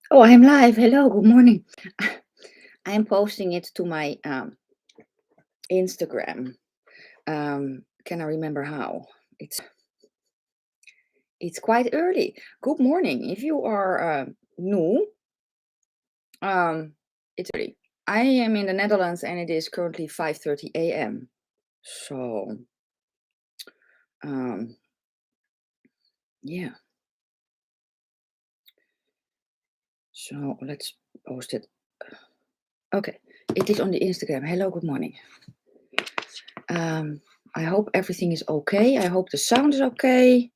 Oh, I'm live. Hello, good morning. I am posting it to my Instagram. Can I remember how? It's quite early. Good morning. If you are new, it's early. I am in the Netherlands and it is currently 5:30 a.m. So, um, yeah. So let's post it. Okay, it is on the Instagram. Hello, good morning. I hope everything is okay. I hope the sound is okay.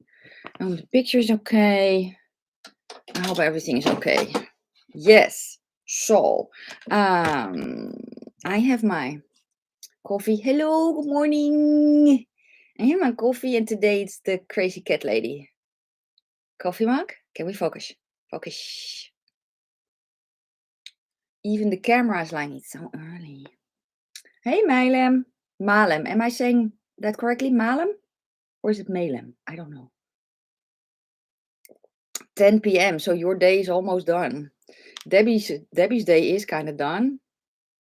The picture is okay. I hope everything is okay. Yes. So, I have my coffee. Hello, good morning. I have my coffee, and today it's the crazy cat lady. Coffee mug? Can we focus? Focus. Even the camera is like, it's so early. Hey, Malem. Malem. Am I saying that correctly? Malem? Or is it Malem? I don't know. 10 p.m. So your day is almost done. Debbie's day is kind of done,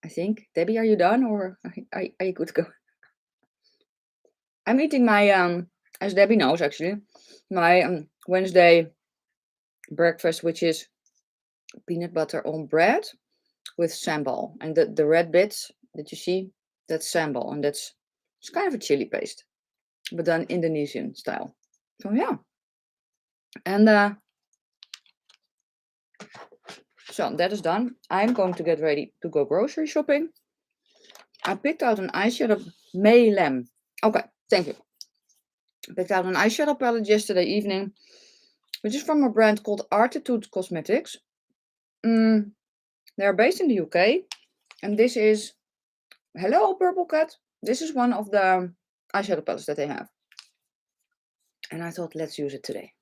I think. Debbie, are you done or are you good to go? I'm eating my as Debbie knows actually, my Wednesday breakfast, which is peanut butter on bread with sambal, and the red bits that you see, that's sambal, and it's kind of a chili paste, but done Indonesian style. So yeah, and so that is done. I'm going to get ready to go grocery shopping. I picked out an eyeshadow Maylem. Okay, thank you. I picked out an eyeshadow palette yesterday evening, which is from a brand called Arttitude Cosmetics. They're based in the UK, and this is hello Purple Cat. This is one of the eyeshadow palettes that they have, and I thought let's use it today.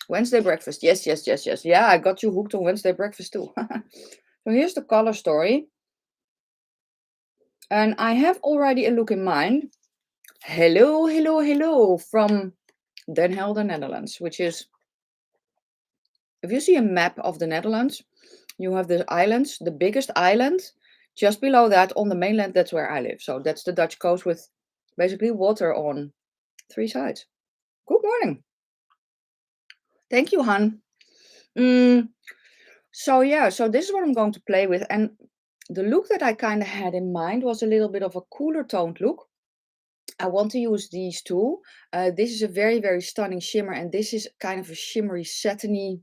Wednesday breakfast, yes, yes, yes, yes. Yeah, I got you hooked on Wednesday breakfast too. So here's the color story, and I have already a look in mind. Hello, hello, hello from Den Helder, Netherlands, which is, if you see a map of the Netherlands, you have the islands, the biggest island. Just below that on the mainland, that's where I live. So that's the Dutch coast with basically water on three sides. Good morning. Thank you, Han. So yeah, so this is what I'm going to play with. And the look that I kind of had in mind was a little bit of a cooler toned look. I want to use these two. This is a very, very stunning shimmer, and this is kind of a shimmery, satiny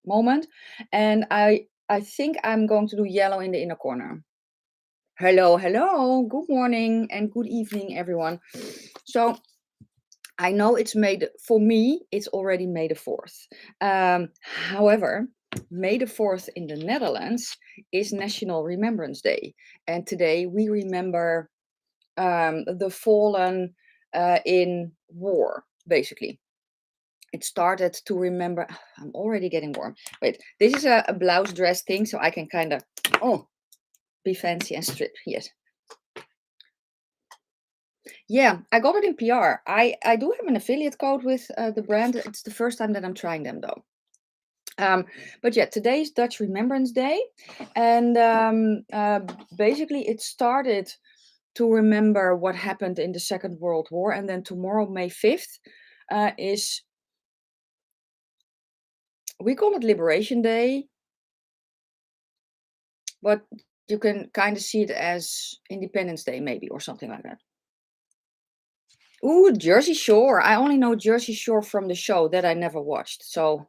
moment. And I think I'm going to do yellow in the inner corner. Hello, hello, good morning and good evening, everyone. So I know it's made, for me, it's already May the 4th. However, May the 4th in the Netherlands is National Remembrance Day. And today we remember the fallen in war, basically. It started to remember, I'm already getting warm. Wait, this is a blouse dress thing, so I can kind of, be fancy and strip. Yes. Yeah, I got it in PR. I do have an affiliate code with the brand. It's the first time that I'm trying them though. But yeah, today's Dutch Remembrance Day, and basically it started to remember what happened in the Second World War, and then tomorrow, May 5th, is, we call it Liberation Day, but you can kind of see it as Independence Day maybe, or something like that. Ooh, Jersey Shore. I only know Jersey Shore from the show that I never watched. So,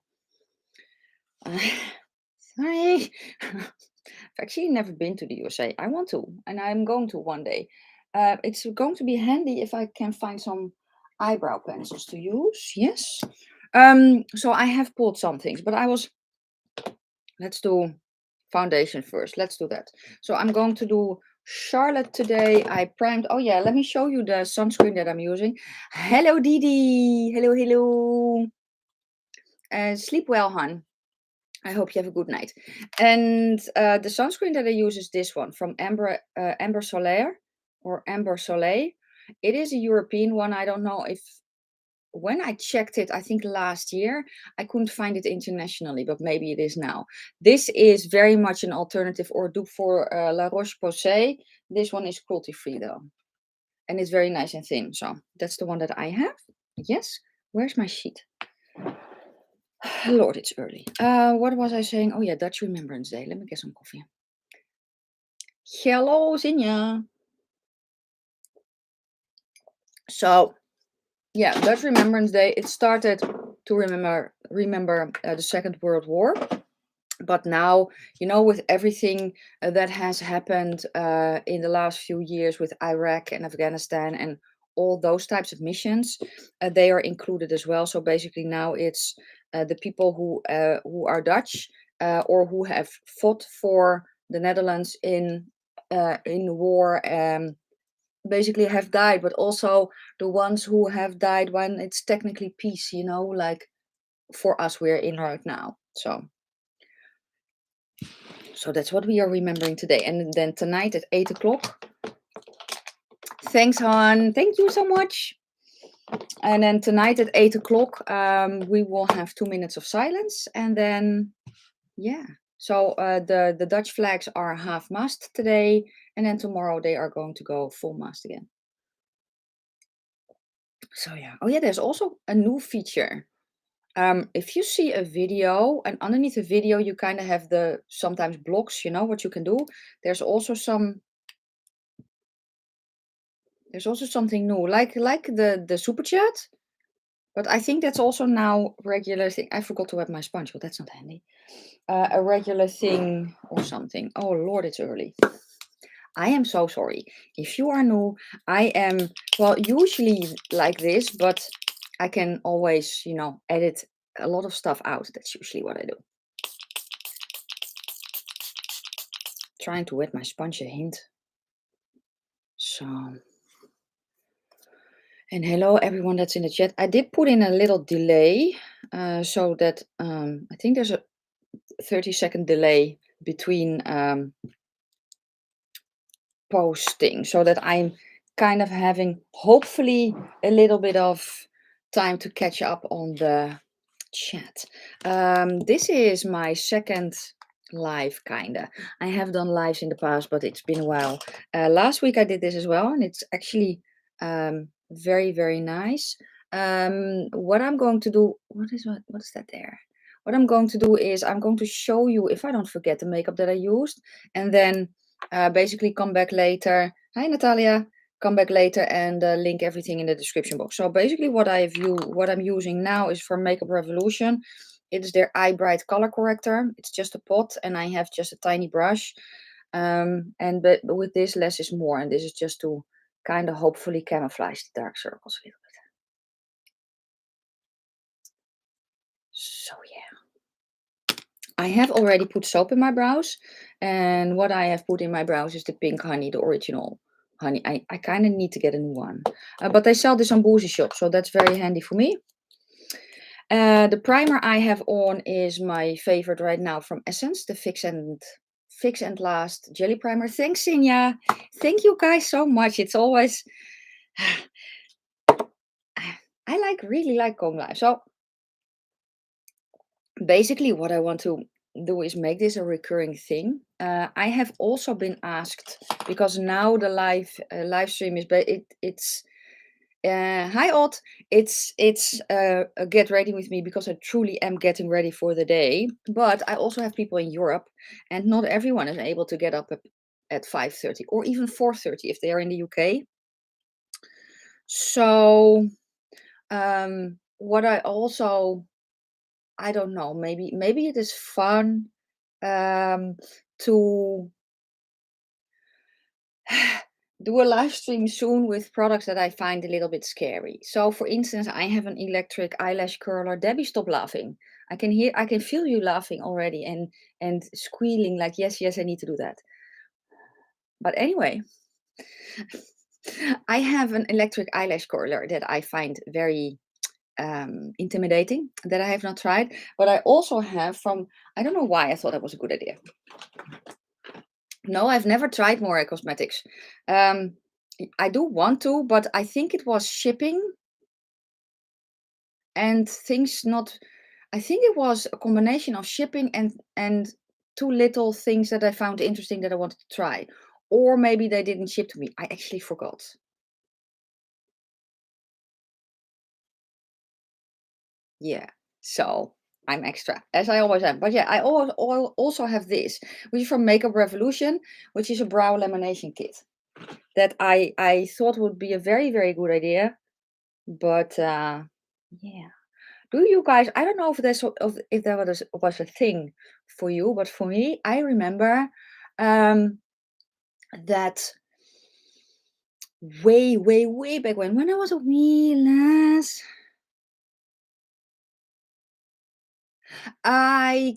sorry. I've actually never been to the USA. I want to, and I'm going to one day. It's going to be handy if I can find some eyebrow pencils to use. Yes. So I have pulled some things, but let's do foundation first. Let's do that. So I'm going to do Charlotte today. I primed. Oh yeah, let me show you the sunscreen that I'm using. Hello, Didi. Hello, hello. Sleep well, hon. I hope you have a good night. And the sunscreen that I use is this one from Amber Soleil or Amber Soleil. It is a European one. I don't know if when I checked it, I think last year, I couldn't find it internationally, but maybe it is now. This is very much an alternative or dupe for La Roche-Posay. This one is cruelty-free though. And it's very nice and thin. So that's the one that I have. Yes. Where's my sheet? Lord, it's early. What was I saying? Oh yeah, Dutch Remembrance Day. Let me get some coffee. Hello, Zinja. So yeah, Dutch Remembrance Day. It started to remember the Second World War. But now, you know, with everything that has happened in the last few years with Iraq and Afghanistan and all those types of missions, they are included as well. So basically now it's the people who are Dutch or who have fought for the Netherlands in the war, basically have died, but also the ones who have died when it's technically peace, you know, like for us we're in right now. So that's what we are remembering today. And then tonight at 8 o'clock. Thanks, Han. Thank you so much. And then tonight at 8 o'clock, we will have 2 minutes of silence. And then, yeah. So the Dutch flags are half mast today. And then tomorrow they are going to go full mast again. So yeah. Oh yeah, there's also a new feature. If you see a video and underneath the video, you kind of have the sometimes blocks, you know what you can do. There's also something new, like the super chat, but I think that's also now regular thing. I forgot to wet my sponge, but that's not handy. A regular thing or something. Oh Lord, it's early. I am so sorry. If you are new, I am, well, usually like this, but I can always, you know, edit a lot of stuff out. That's usually what I do. Trying to wet my sponge, a hint. So, and hello everyone that's in the chat. I did put in a little delay so that I think there's a 30-second delay between posting, so that I'm kind of having hopefully a little bit of time to catch up on the chat. This is my second live, kinda. I have done lives in the past, but it's been a while. Last week I did this as well, and it's actually very, very nice. What I'm going to do, what is that there? What I'm going to do is I'm going to show you, if I don't forget, the makeup that I used, and then basically come back later. Hi Natalia. Come back later and link everything in the description box. So basically what I'm using now is for Makeup Revolution. It is their Eye Bright color corrector. It's just a pot and I have just a tiny brush. But with this, less is more. And this is just to kind of hopefully camouflage the dark circles a little bit. So yeah. I have already put soap in my brows. And what I have put in my brows is the Pink Honey, the original honey. I kind of need to get a new one. But they sell this on Boozy Shop, so that's very handy for me. The primer I have on is my favorite right now from Essence, the Fix and Last Jelly Primer. Thanks, Sinja. Thank you guys so much. It's always... I really like going live. So basically what I want to do is make this a recurring thing. I have also been asked, because now the live stream is, it's hi Ott, it's a get ready with me, because I truly am getting ready for the day. But I also have people in Europe, and not everyone is able to get up at 5:30 or even 4:30 if they are in the UK. So what I also, I don't know, maybe it is fun to do a live stream soon with products that I find a little bit scary. So for instance, I have an electric eyelash curler. Debbie, stop laughing. I can feel you laughing already and squealing like, yes, I need to do that. But anyway, I have an electric eyelash curler that I find very intimidating, that I have not tried. But I also have from, I don't know why I thought that was a good idea. No, I've never tried More Cosmetics. I do want to, but I think it was shipping. and things not. I think it was a combination of shipping and too little things that I found interesting that I wanted to try, or maybe they didn't ship to me. I actually forgot. Yeah, so I'm extra, as I always am. But yeah, I also have this, which is from Makeup Revolution, which is a brow lamination kit that I thought would be a very good idea. But yeah, do you guys? I don't know if if that was a thing for you, but for me, I remember um, that way back when I was a wee lass, I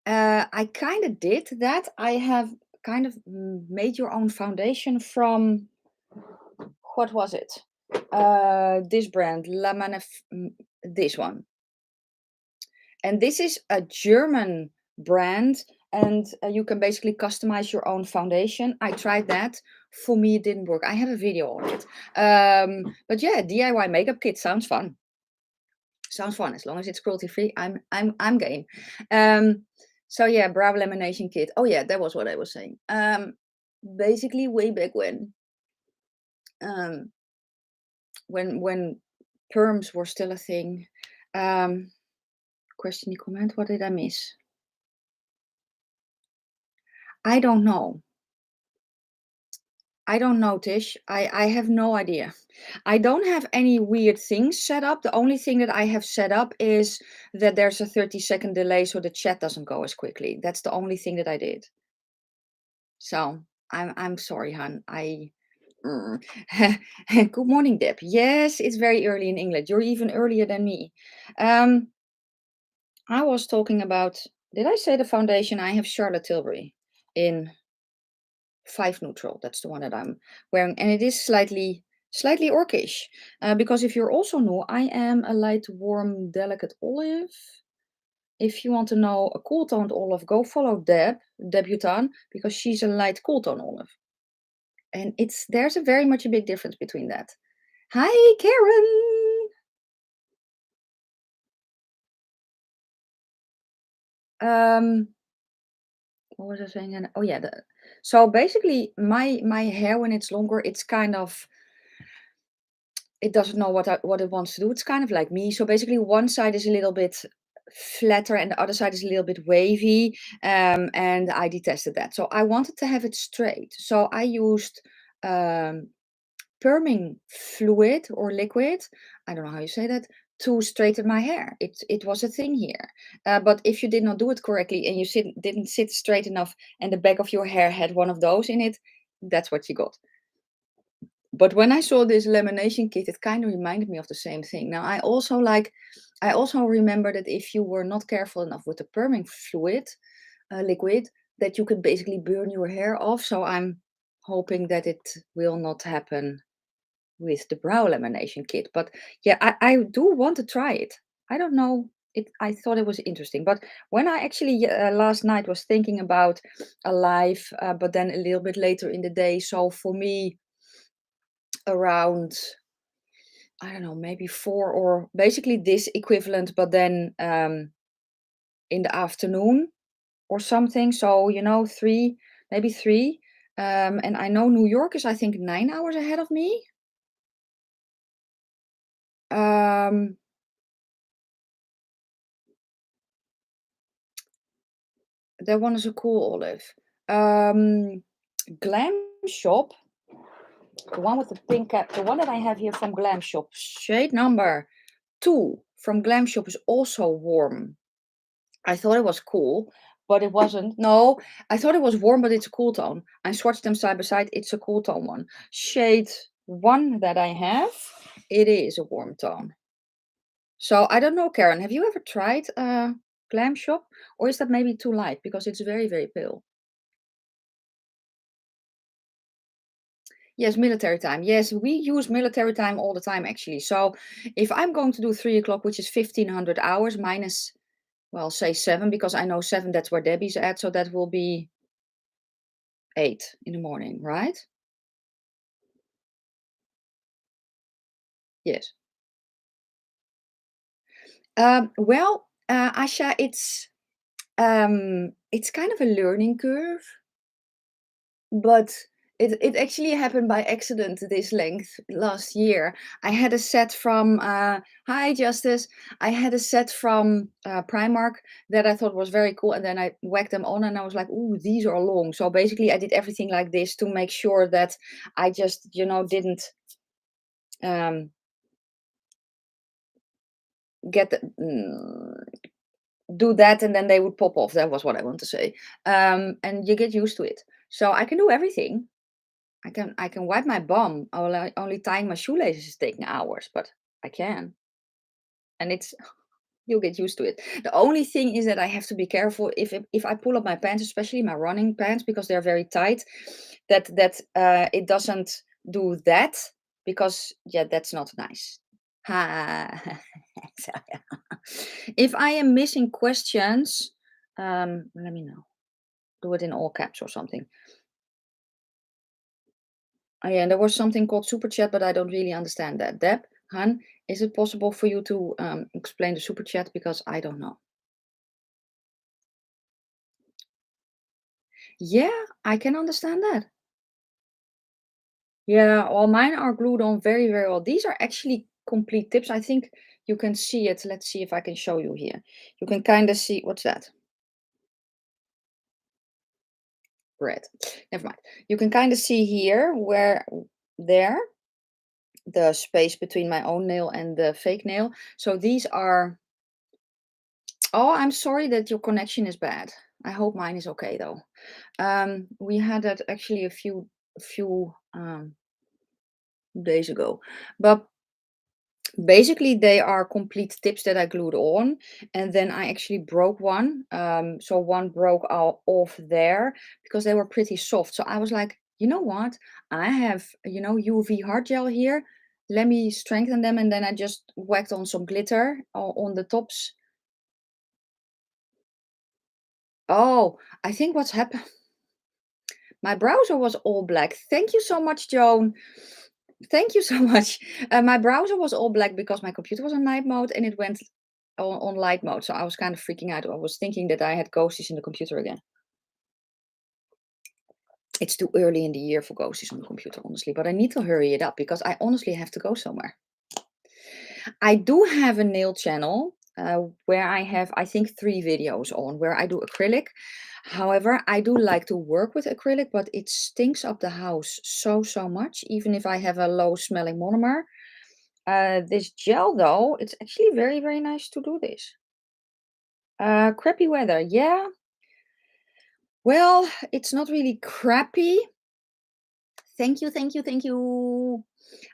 I kind of did that. I have kind of made your own foundation from, what was it? This brand, this one. And this is a German brand, and you can basically customize your own foundation. I tried that. For me, it didn't work. I have a video on it. But yeah, DIY makeup kit sounds fun. Sounds fun as long as it's cruelty free. I'm game. Um, so yeah, brow lamination kit. Oh yeah, that was what I was saying. Basically, way back um, when perms were still a thing. Um, Question, comment. What did I miss? I don't know. I don't know, Tish. I have no idea. I don't have any weird things set up. The only thing that I have set up is that there's a 30-second delay so the chat doesn't go as quickly. That's the only thing that I did. So I'm sorry, hon. Mm. Good morning, Deb. Yes, it's very early in England. You're even earlier than me. Um, I was talking about, did I say the foundation? I have Charlotte Tilbury in 5 neutral. That's the one that I'm wearing, and it is slightly orcish. Because if you're also new, I am a light, warm, delicate olive. If you want to know a cool toned olive, go follow Debutante, because she's a light cool tone olive. And there's a very much a big difference between that. Hi, Karen. What was I saying? Oh yeah, so basically my hair when it's longer, it's kind of, it doesn't know what it wants to do. It's kind of like me. So basically, one side is a little bit flatter and the other side is a little bit wavy. And I detested that. So I wanted to have it straight. So I used um, perming fluid or liquid. I don't know how you say that, to straighten my hair. It was a thing here. But if you did not do it correctly and you didn't sit straight enough, and the back of your hair had one of those in it, that's what you got. But when I saw this lamination kit, it kind of reminded me of the same thing. Now, I also remember that if you were not careful enough with the perming fluid, liquid, that you could basically burn your hair off. So I'm hoping that it will not happen with the brow lamination kit. But yeah, I do want to try it. I don't know. I thought it was interesting. But when I actually last night was thinking about a live, but then a little bit later in the day. So for me, around, I don't know, maybe 4, or basically this equivalent, but then in the afternoon or something. So, 3, maybe 3. And I know New York is, I think, 9 hours ahead of me. Um, that one is a cool olive. Glam Shop, the one with the pink cap, the one that I have here from Glam Shop, shade number 2 from Glam Shop, is also warm. I thought it was cool, but it wasn't. No, I thought it was warm, but it's a cool tone. I swatched them side by side. It's a cool tone one. Shade 1 that I have, it is a warm tone. So I don't know, Karen, have you ever tried Glam Shop? Or is that maybe too light? Because it's very pale. Yes, military time. Yes, we use military time all the time, actually. So if I'm going to do 3 o'clock, which is 1500 hours minus, well, say 7, because I know 7, that's where Debbie's at. So that will be 8 in the morning, right? Yes. Asha, it's kind of a learning curve, but it actually happened by accident this length last year. I had a set from Hi Justice. I had a set from Primark that I thought was very cool, and then I whacked them on, and I was like, "Ooh, these are long." So basically, I did everything like this to make sure that I just, didn't um, get the, do that, and then they would pop off. That was what I want to say. And you get used to it. So I can do everything. I can wipe my bum. Only tying my shoelaces is taking hours, but I can. And it's you'll get used to it. The only thing is that I have to be careful if I pull up my pants, especially my running pants, because they're very tight, that it doesn't do that, because yeah, that's not nice. Ha. So, yeah. If I am missing questions, let me know. Do it in all caps or something. Oh, yeah, and there was something called super chat, but I don't really understand that. Deb, Han, is it possible for you to explain the super chat, because I don't know? Yeah, I can understand that. Yeah, all mine are glued on very, very well. These are actually complete tips. I think you can see it. Let's see if I can show you here. You can kind of see, what's that? Red. Never mind. You can kind of see here where there the space between my own nail and the fake nail. So these are. Oh, I'm sorry that your connection is bad. I hope mine is okay though. We had that actually a few days ago, but basically they are complete tips that I glued on, and then I actually broke one. So one broke out off there because they were pretty soft. So I was like, you know what? I have, UV hard gel here. Let me strengthen them, and then I just whacked on some glitter on the tops. Oh, I think what's happened. My browser was all black. Thank you so much, Joan. Thank you so much. My browser was all black because my computer was on night mode and it went on light mode. So I was kind of freaking out. I was thinking that I had ghosties in the computer again. It's too early in the year for ghosties on the computer, honestly. But I need to hurry it up because I honestly have to go somewhere. I do have a nail channel where I have, I think, 3 videos on where I do acrylic. However, I do like to work with acrylic, but it stinks up the house so much, even if I have a low smelling monomer. This gel, though, it's actually very, very nice to do this. Crappy weather. Yeah. Well, it's not really crappy. Thank you, thank you, thank you.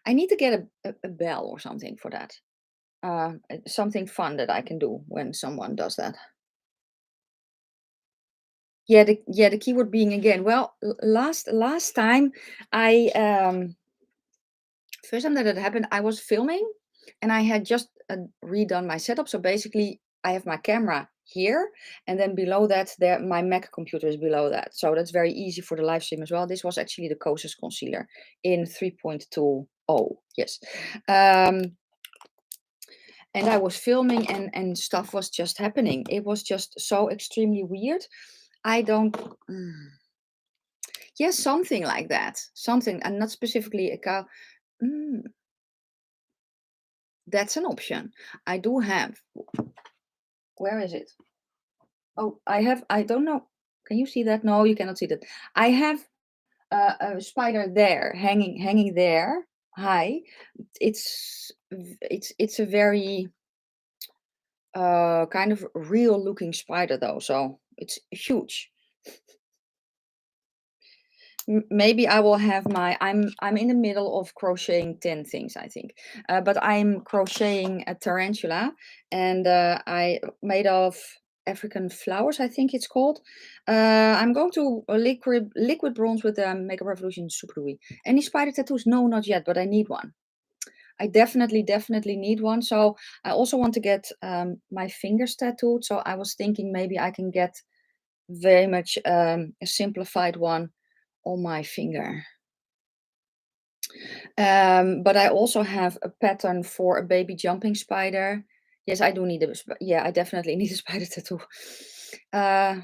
I need to get a bell or something for that. Something fun that I can do when someone does that. Yeah, the keyword being again. Well, last time I first time that it happened, I was filming and I had just redone my setup. So basically, I have my camera here, and then below that, there my Mac computer is below that. So that's very easy for the live stream as well. This was actually the Kosas concealer in 3.20. Yes. And I was filming, and stuff was just happening. It was just so extremely weird. I don't. Yes, something like that. Something, and not specifically a cow. Mm, that's an option. I do have. Where is it? Oh, I have. I don't know. Can you see that? No, you cannot see that. I have a spider there, hanging there, high. It's a very kind of real looking spider though, so it's huge. Maybe I will have my. I'm in the middle of crocheting 10 things, I think, but I'm crocheting a tarantula, and I made of African flowers, I think it's called. I'm going to a liquid bronze with Makeup Revolution Super Louis. Any spider tattoos? No, not yet, but I need one. I definitely need one. So I also want to get my fingers tattooed. So I was thinking maybe I can get very much a simplified one on my finger. But I also have a pattern for a baby jumping spider Yes, I do need a yeah, I definitely need a spider tattoo. Uh,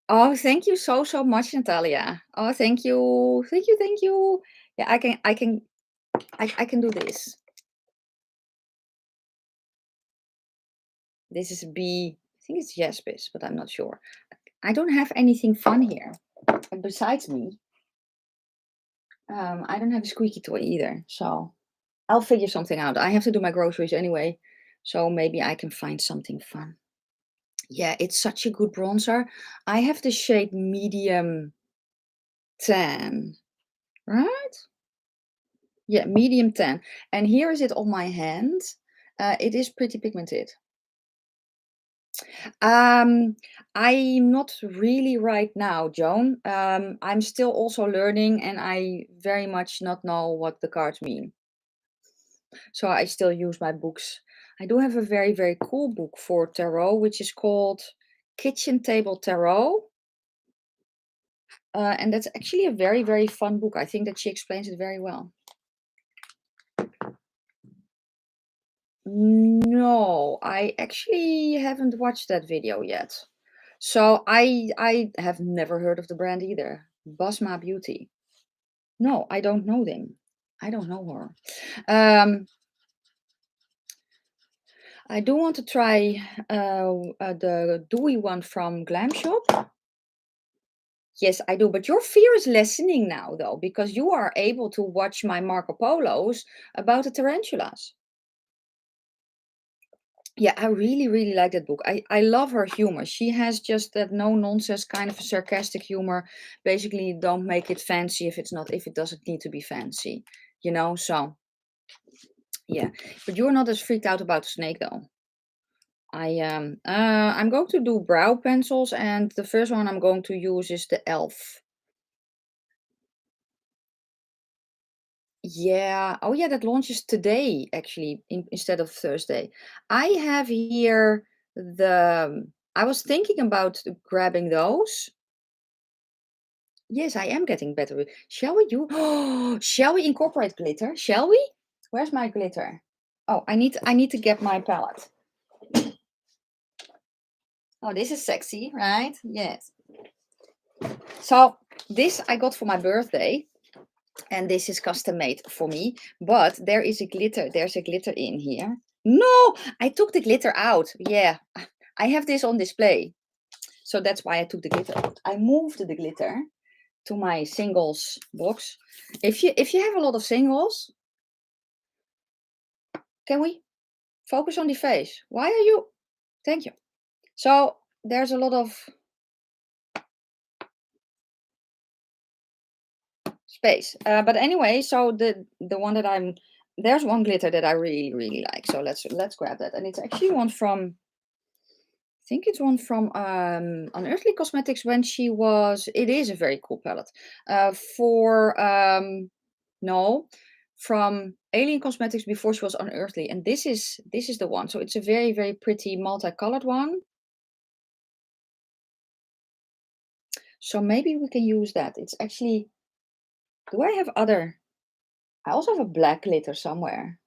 oh, thank you so, so much, Natalia. Oh, thank you. Thank you, thank you. Yeah, I can do this. This is a bee. I think it's jaspis, but I'm not sure. I don't have anything fun here. And besides me, I don't have a squeaky toy either. So I'll figure something out. I have to do my groceries anyway. So maybe I can find something fun. Yeah, it's such a good bronzer. I have the shade medium tan, right? Yeah, medium tan. And here is it on my hand. It is pretty pigmented. Um, I'm not really right now, Joan. I'm still also learning and I very much not know what the cards mean. So I still use my books. I do have a very, very cool book for tarot, which is called Kitchen Table Tarot. And that's actually a very, very fun book. I think that she explains it very well. No, I actually haven't watched that video yet. So I have never heard of the brand either. Basma Beauty. No, I don't know them. I don't know her. I do want to try the dewy one from Glam Shop. Yes, I do. But your fear is lessening now, though, because you are able to watch my Marco Polos about the tarantulas. Yeah, I really, really like that book. I love her humor. She has just that no nonsense kind of sarcastic humor. Basically, don't make it fancy if it doesn't need to be fancy, you know? So, yeah. But you're not as freaked out about the snake though. I'm going to do brow pencils and the first one I'm going to use is the Elf. Yeah. Oh yeah, that launches today actually instead of Thursday. I have here I was thinking about grabbing those. Yes, I am getting better with. Shall we do? Oh, shall we incorporate glitter? Shall we? Where's my glitter? Oh, I need to get my palette. Oh, this is sexy, right? Yes. So this I got for my birthday, and this is custom made for me. But there is a glitter. There's a glitter in here. No, I took the glitter out. Yeah, I have this on display, so that's why I took the glitter out. I moved the glitter to my singles box. If you have a lot of singles, can we focus on the face? Why are you? Thank you. So there's a lot of space. But anyway, so the one that there's one glitter that I really really like. So let's grab that, and it's actually one from. I think it's one from Unearthly Cosmetics when she was. It is a very cool palette. For no, from Alien Cosmetics before she was Unearthly, and this is the one. So it's a very very pretty multicolored one. So maybe we can use that. It's actually. Do I have other? I also have a black glitter somewhere.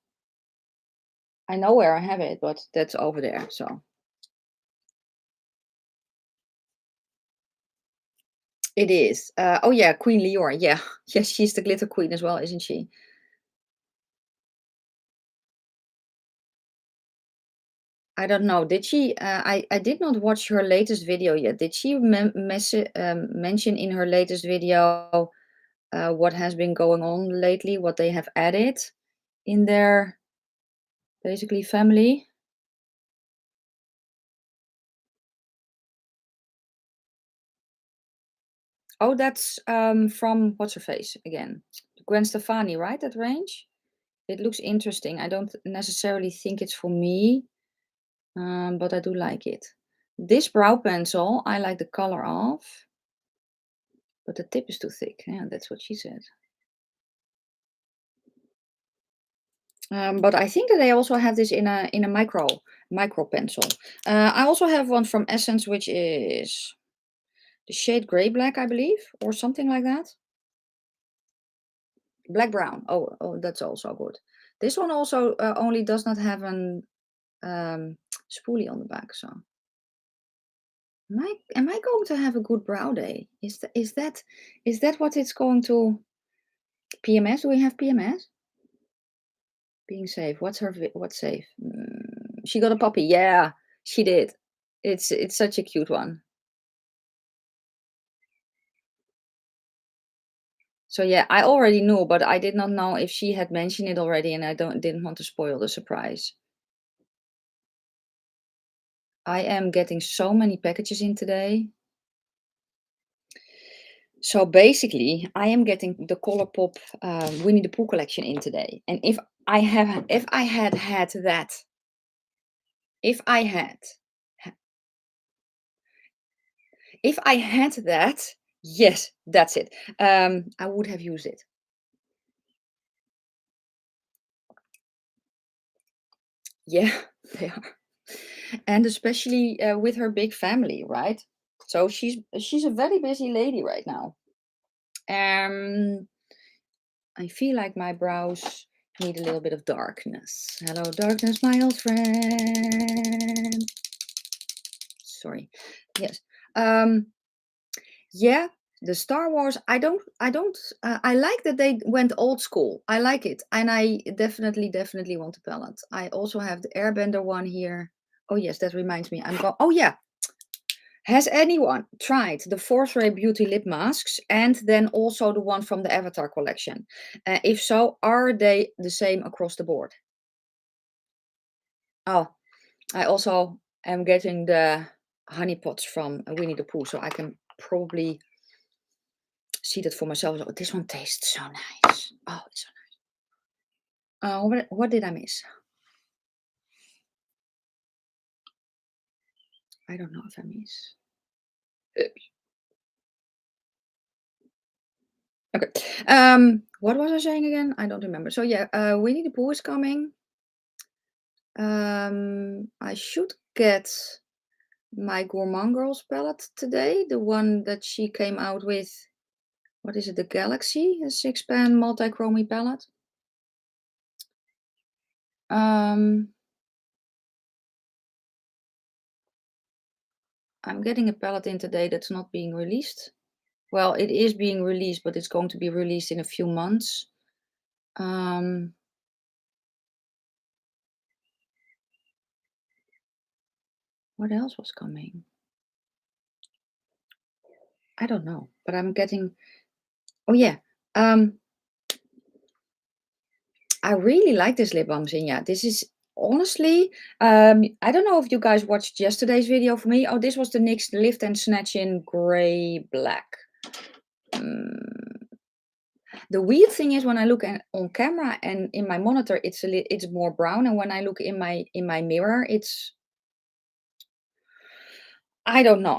I know where I have it, but that's over there. So it is. Oh yeah, Queen Leor. Yeah, yes, she's the glitter queen as well, isn't she? I don't know. Did she? I did not watch her latest video yet. Did she mention in her latest video what has been going on lately? What they have added in their basically family? Oh, that's from what's her face again? Gwen Stefani, right? That range. It looks interesting. I don't necessarily think it's for me, but I do like it. This brow pencil, I like the color of, but the tip is too thick. Yeah, that's what she said. But I think that they also have this in a micro pencil. I also have one from Essence, which is the shade gray black, I believe, or something like that. Black brown. Oh, that's also good. This one also only does not have an spoolie on the back, so. Am I going to have a good brow day? Is that what it's going to PMS? Do we have PMS? Being safe. What's safe? She got a puppy. Yeah, she did. It's such a cute one. So yeah, I already knew, but I did not know if she had mentioned it already, and I didn't want to spoil the surprise. I am getting so many packages in today. So basically, I am getting the Colourpop Winnie the Pooh collection in today. And if I had that, if I had that, yes, that's it. I would have used it. Yeah, they are. And especially with her big family, right? So she's a very busy lady right now. I feel like my brows need a little bit of darkness. Hello, darkness, my old friend. Sorry. Yes. Yeah, the Star Wars. I like that they went old school. I like it, and I definitely want a palette. I also have the Airbender one here. Oh yes, that reminds me. Oh yeah. Has anyone tried the Force Ray Beauty lip masks and then also the one from the Avatar collection? If so, are they the same across the board? Oh, I also am getting the honey pots from Winnie the Pooh, so I can probably see that for myself. Oh, this one tastes so nice. Oh, it's so nice. What did I miss? I don't know if I miss. Okay. What was I saying again? I don't remember. So yeah, Winnie the Pooh is coming. I should get my Gourmand Girls palette today. The one that she came out with. What is it? The Galaxy, a 6-pan multi-chromie palette. I'm getting a palette in today that's not being released. Well, it is being released, but it's going to be released in a few months. What else was coming? I don't know, but I'm getting. Oh yeah. I really like this lip balm, Zinja. This is honestly, I don't know if you guys watched yesterday's video for me. Oh, this was the NYX Lift and Snatch in Grey Black. The weird thing is when I look on camera and in my monitor, it's more brown, and when I look in my mirror, it's. I don't know.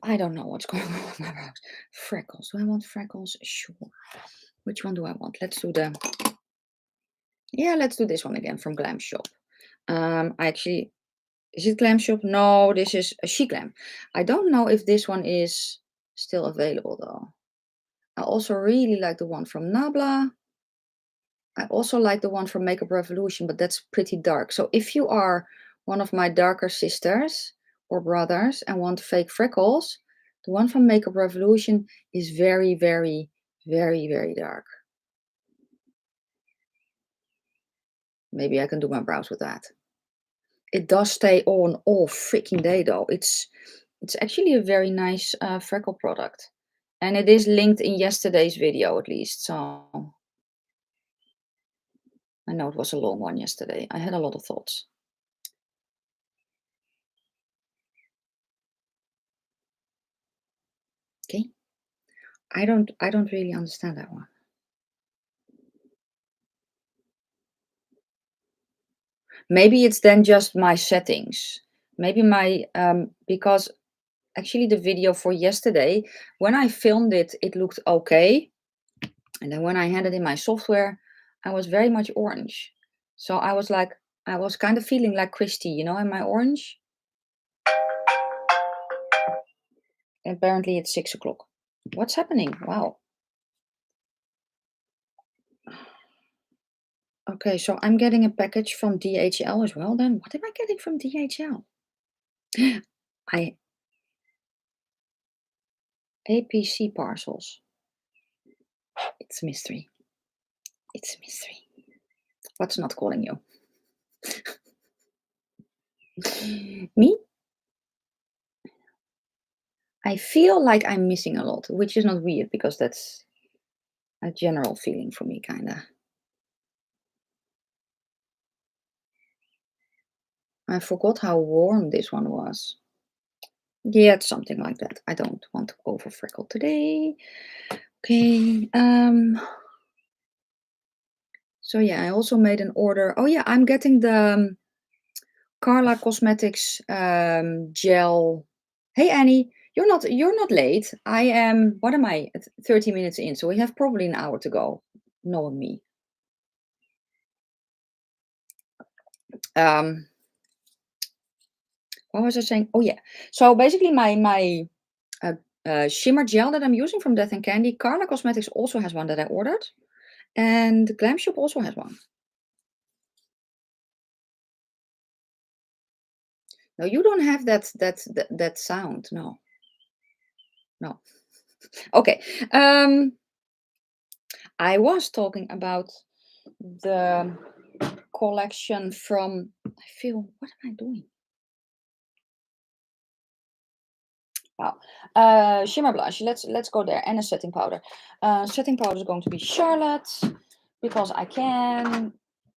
I don't know what's going on with my brows. Freckles. Do I want freckles? Sure. Which one do I want? Let's do let's do this one again from Glam Shop. Is it Glam Shop? No, this is a Chic Glam. I don't know if this one is still available though. I also really like the one from Nabla. I also like the one from Makeup Revolution, but that's pretty dark. So if you are one of my darker sisters or brothers and want fake freckles, the one from Makeup Revolution is very, very, very, very dark. Maybe I can do my brows with that. It does stay on all freaking day though. It's actually a very nice freckle product. And it is linked in yesterday's video at least. So I know it was a long one yesterday. I had a lot of thoughts. Okay. I don't really understand that one. Maybe it's then just my settings. Maybe my because actually the video for yesterday, when I filmed it, it looked okay. And then when I had it in my software, I was very much orange. So I was kind of feeling like Christy, you know, in my orange. Apparently it's 6 o'clock. What's happening? Wow. Okay, so I'm getting a package from DHL as well then. What am I getting from DHL? I APC parcels. It's a mystery. It's a mystery. What's not calling you? Me? I feel like I'm missing a lot, which is not weird because that's a general feeling for me, kinda. I forgot how warm this one was. Yeah, it's something like that. I don't want to over freckle today. Okay. So yeah, I also made an order. Oh yeah, I'm getting the Carla Cosmetics gel. Hey Annie, you're not late. I am. What am I? 30 minutes in, so we have probably an hour to go. Knowing me. Um, what was I saying? Oh yeah. So basically, my uh, shimmer gel that I'm using from Death and Candy. Carla Cosmetics also has one that I ordered, and Glam Shop also has one. No, you don't have that sound. No, no. Okay. I was talking about the collection from. I feel. What am I doing? Wow. Shimmer blush. Let's go there. And a setting powder. Setting powder is going to be Charlotte because I can.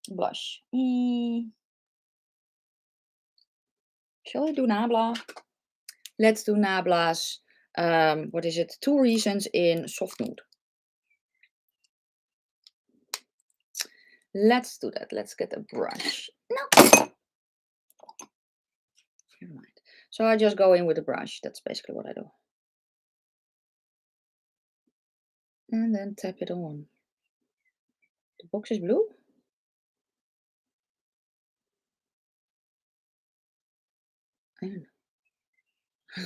Blush. Shall we do Nabla? Let's do Nabla's. What is it? 2 Reasons in soft nude. Let's do that. Let's get a brush. No. Never mind. So I just go in with a brush. That's basically what I do. And then tap it on. The box is blue? I don't know.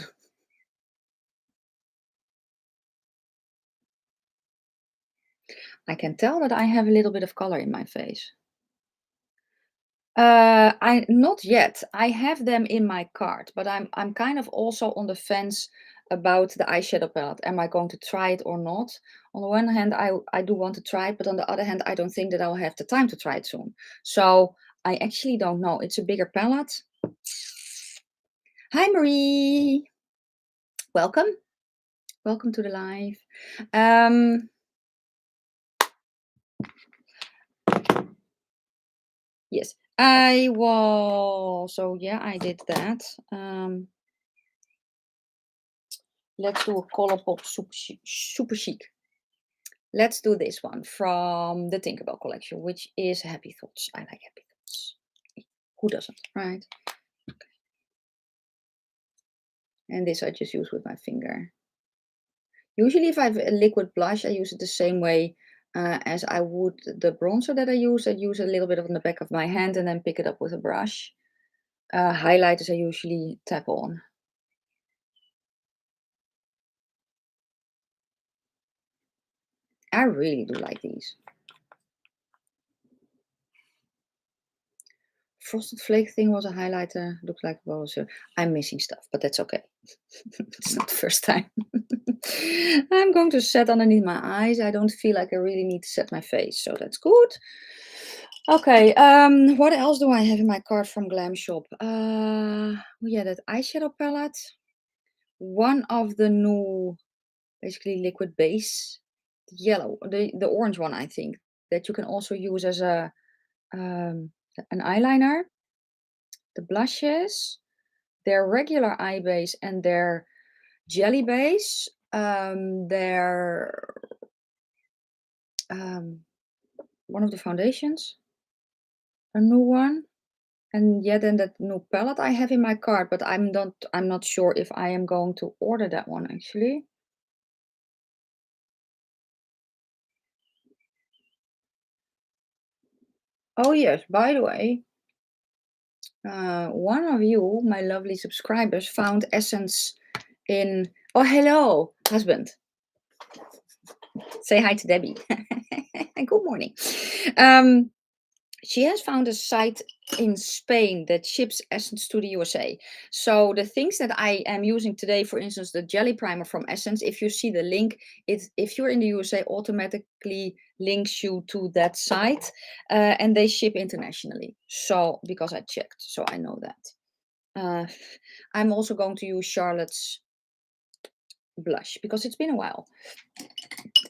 I can tell that I have a little bit of color in my face. I not yet. I have them in my cart, but I'm kind of also on the fence about the eyeshadow palette. Am I going to try it or not? On the one hand, I do want to try it, but on the other hand, I don't think that I'll have the time to try it soon. So I actually don't know. It's a bigger palette. Hi Marie. Welcome. Welcome to the live. Yes, I was. So yeah, I did that. Let's do a Colourpop super chic. Let's do this one from the Tinkerbell collection, which is Happy Thoughts. I like Happy Thoughts. Who doesn't, right? Okay. And this I just use with my finger. Usually if I have a liquid blush, I use it the same way as I would the bronzer that I use. I use a little bit on the back of my hand and then pick it up with a brush. Highlighters I usually tap on. I really do like these. Frosted Flake thing was a highlighter. Looks like a bottle. So I'm missing stuff, but that's okay. It's not the first time. I'm going to set underneath my eyes. I don't feel like I really need to set my face, so that's good. Okay, what else do I have in my cart from Glam Shop? Yeah, that eyeshadow palette. One of the new, basically liquid base, the yellow, the orange one, I think, that you can also use as a an eyeliner. The blushes, their regular eye base and their jelly base. Their one of the foundations, a new one. And yeah, then that new palette I have in my cart, but I'm not sure if I am going to order that one actually. Oh yes, by the way, one of you, my lovely subscribers, found Essence in. Oh, hello, husband. Say hi to Debbie. Good morning. she has found a site in Spain that ships Essence to the USA. So the things that I am using today, for instance, the jelly primer from Essence, if you see the link, if you're in the USA, automatically links you to that site, and they ship internationally. So because I checked, so I know that. I'm also going to use Charlotte's blush because it's been a while,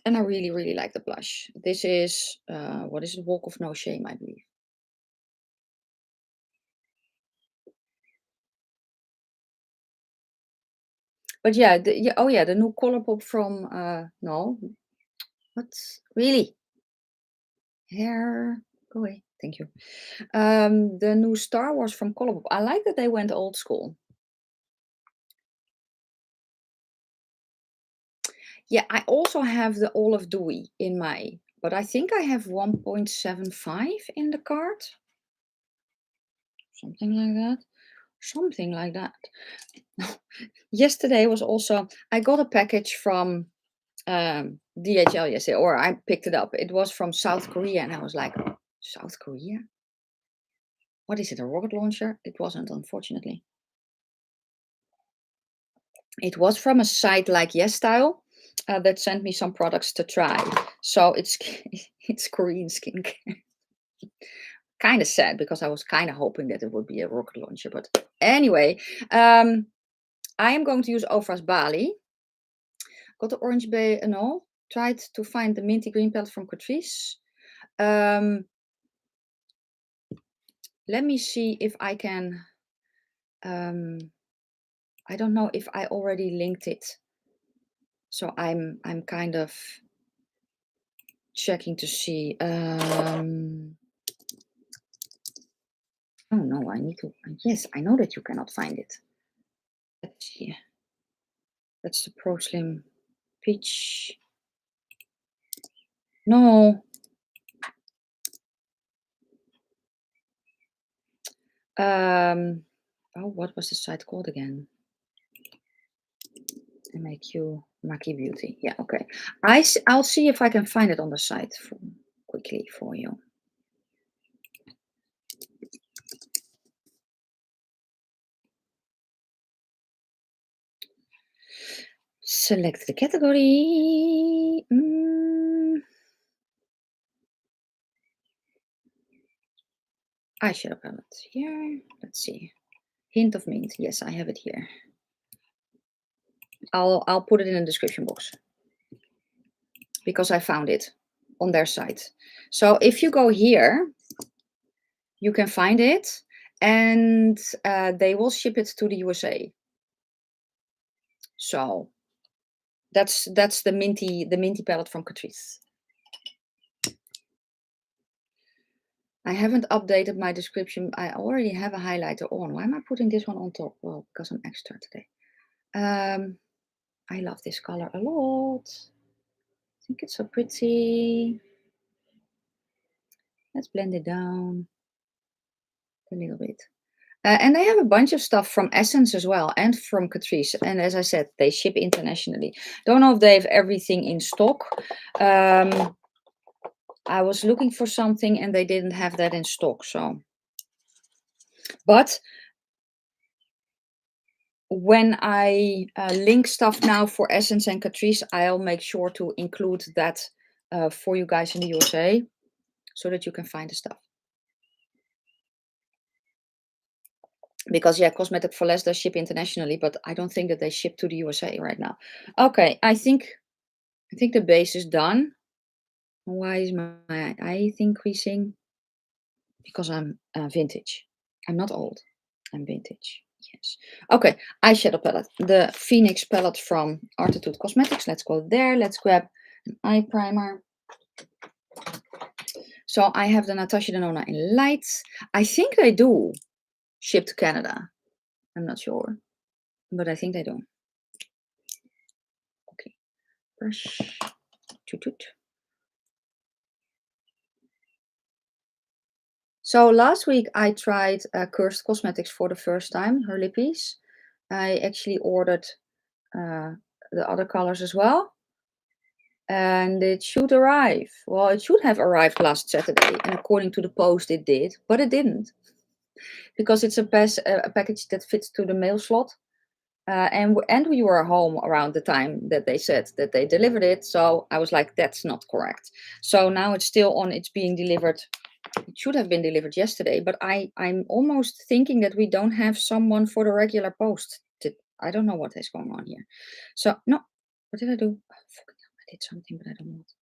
and I really, really like the blush. This is what is it? Walk of No Shame, I believe. But yeah, oh yeah, the new Colourpop from no, what really? Hair, go away. Thank you. The new Star Wars from Colourpop. I like that they went old school. Yeah, I also have the Olive Dewy in my, but I think I have 1.75 in the cart. Something like that. Something like that. Yesterday was also, I got a package from DHL yesterday, or I picked it up. It was from South Korea, and I was like, South Korea? What is it, a rocket launcher? It wasn't, unfortunately. It was from a site like YesStyle that sent me some products to try. So it's it's Korean skincare. Kind of sad because I was kind of hoping that it would be a rocket launcher. But anyway, I am going to use Ofra's Bali. Got the orange bay and all. Tried to find the minty green palette from Catrice. Let me see if I can. I don't know if I already linked it. So I'm kind of checking to see. Oh no, I need to. Yes, I know that you cannot find it. Let's see. That's the Pro Slim Peach. No. Oh, what was the site called again? MAQ Maki Beauty. Yeah, okay. I'll see if I can find it on the site quickly for you. Select the category. Eyeshadow palette here. Let's see. Hint of mint. Yes, I have it here. I'll put it in the description box because I found it on their site. So if you go here, you can find it, and they will ship it to the USA. So that's the minty palette from Catrice. I haven't updated my description. I already have a highlighter on. Why am I putting this one on top? Well, because I'm extra today. I love this color a lot. I think it's so pretty. Let's blend it down a little bit. And they have a bunch of stuff from Essence as well, and from Catrice. And as I said, they ship internationally. Don't know if they have everything in stock. I was looking for something and they didn't have that in stock. So, but when I link stuff now for Essence and Catrice, I'll make sure to include that for you guys in the USA, so that you can find the stuff. Because yeah, Cosmetic for Less does ship internationally, but I don't think that they ship to the USA right now. Okay, I think the base is done. Why is my eye increasing? Because I'm vintage. I'm not old. I'm vintage. Yes. Okay, eyeshadow palette. The Phoenix palette from Arttitude Cosmetics. Let's go there. Let's grab an eye primer. So I have the Natasha Denona in light. I think they do ship to Canada. I'm not sure, but I think they do. Okay, brush. Toot toot. So last week I tried Cursed Cosmetics for the first time, her lippies. I actually ordered the other colors as well. And it should arrive. Well, it should have arrived last Saturday, and according to the post, it did, but it didn't because it's a package that fits to the mail slot. And we were home around the time that they said that they delivered it. So I was like, that's not correct. So now it's still on. It's being delivered. It should have been delivered yesterday, but I'm almost thinking that we don't have someone for the regular post. I don't know what is going on here. So no, what did I do? Oh, fucking hell, I did something, but I don't know what.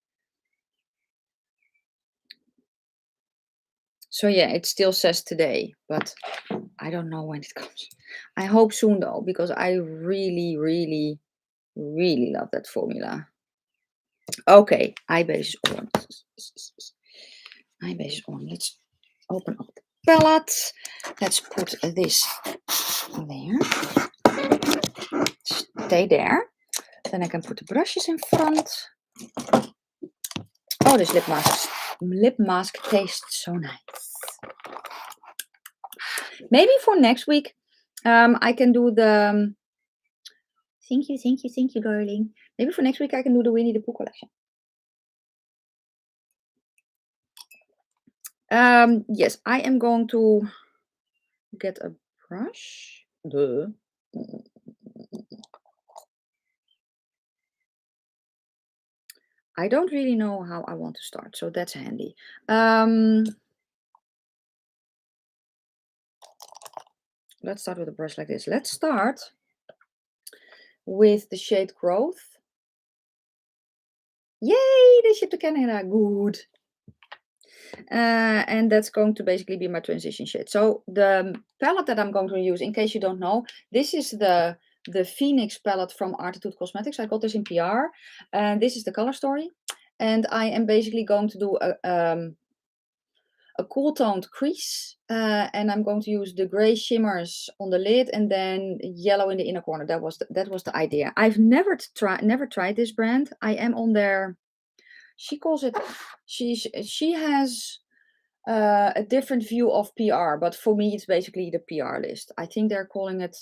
So yeah, it still says today, but I don't know when it comes. I hope soon though, because I really, really, really love that formula. Okay, eye base is on. Eye base is on. Let's open up the palette. Let's put this there. Stay there. Then I can put the brushes in front. Oh, this lip mask tastes so nice. Maybe for next week, I can do the. Thank you, darling. Maybe for next week I can do the Winnie the Pooh collection. Yes, I am going to get a brush. Duh. I don't really know how I want to start, so that's handy. Let's start with a brush like this. Let's start with the shade Growth. Yay, they shipped to Canada. Good. And that's going to basically be my transition shade. So the palette that I'm going to use, in case you don't know, this is the Phoenix palette from Arttitude Cosmetics. I got this in PR, and this is the color story. And I am basically going to do a cool toned crease, and I'm going to use the gray shimmers on the lid and then yellow in the inner corner. That was the idea. I've never tried this brand. I am on their. She calls it. She has a different view of PR, but for me it's basically the PR list. I think they're calling it.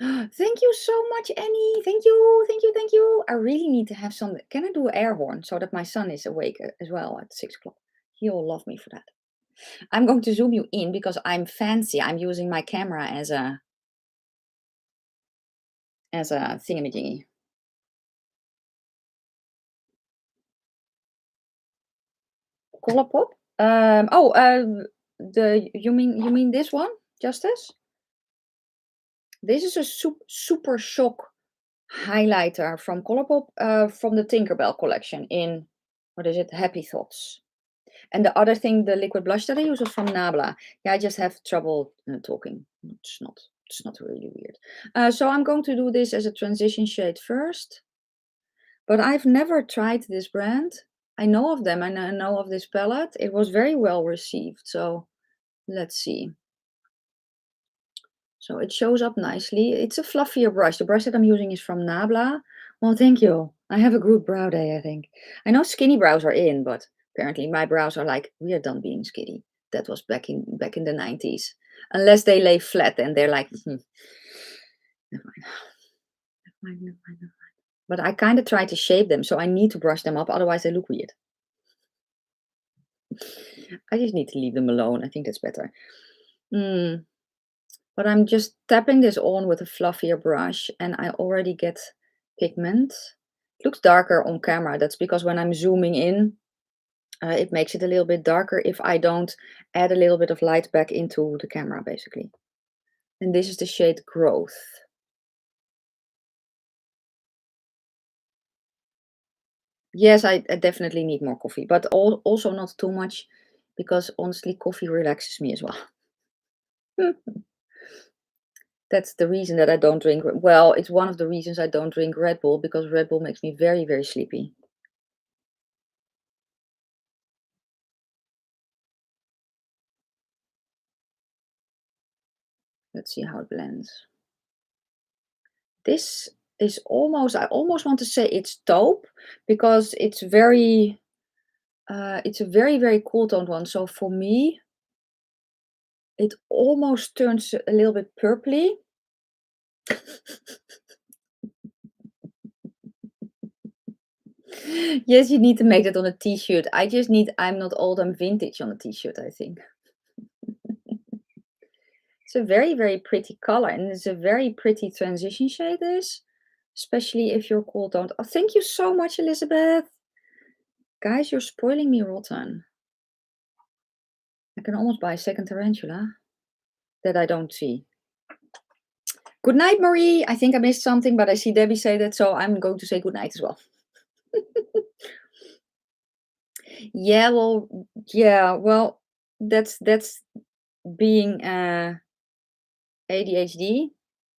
Thank you so much, Annie. Thank you. I really need to have some. Can I do an air horn so that my son is awake as well at 6 o'clock? He'll love me for that. I'm going to zoom you in because I'm fancy. I'm using my camera as a thingamajiggy. Colourpop. You mean this one, Justice? This is a super shock highlighter from Colourpop, from the Tinkerbell collection in, what is it, Happy Thoughts. And the other thing, the liquid blush that I use is from Nabla. Yeah, I just have trouble talking. It's not really weird. So I'm going to do this as a transition shade first. But I've never tried this brand. I know of them and I know of this palette. It was very well received. So let's see. So it shows up nicely. It's a fluffier brush. The brush that I'm using is from Nabla. Well, thank you. I have a good brow day, I think. I know skinny brows are in, but apparently my brows are like, we are done being skinny. That was back in the 90s. Unless they lay flat and they're like, never mind. But I kind of try to shape them, so I need to brush them up. Otherwise, they look weird. I just need to leave them alone. I think that's better. But I'm just tapping this on with a fluffier brush and I already get pigment. It looks darker on camera. That's because when I'm zooming in, it makes it a little bit darker if I don't add a little bit of light back into the camera, basically. And this is the shade Growth. Yes, I definitely need more coffee, but also not too much because honestly, coffee relaxes me as well. That's the reason that I don't drink. Well, it's one of the reasons I don't drink Red Bull because Red Bull makes me very, very sleepy. Let's see how it blends. This is almost, I almost want to say it's taupe because it's very, it's a very, very cool toned one. So for me, it almost turns a little bit purpley. Yes, you need to make that on a t-shirt. I just need I'm not old, I'm vintage on a t-shirt, I think. It's a very, very pretty color, and it's a very pretty transition shade this, especially if you're cool toned. Oh, thank you so much, Elizabeth. Guys, you're spoiling me rotten. I can almost buy a second tarantula that I don't see. Good night, Marie. I think I missed something, but I see Debbie say that, so I'm going to say good night as well. Yeah, well, that's being ADHD.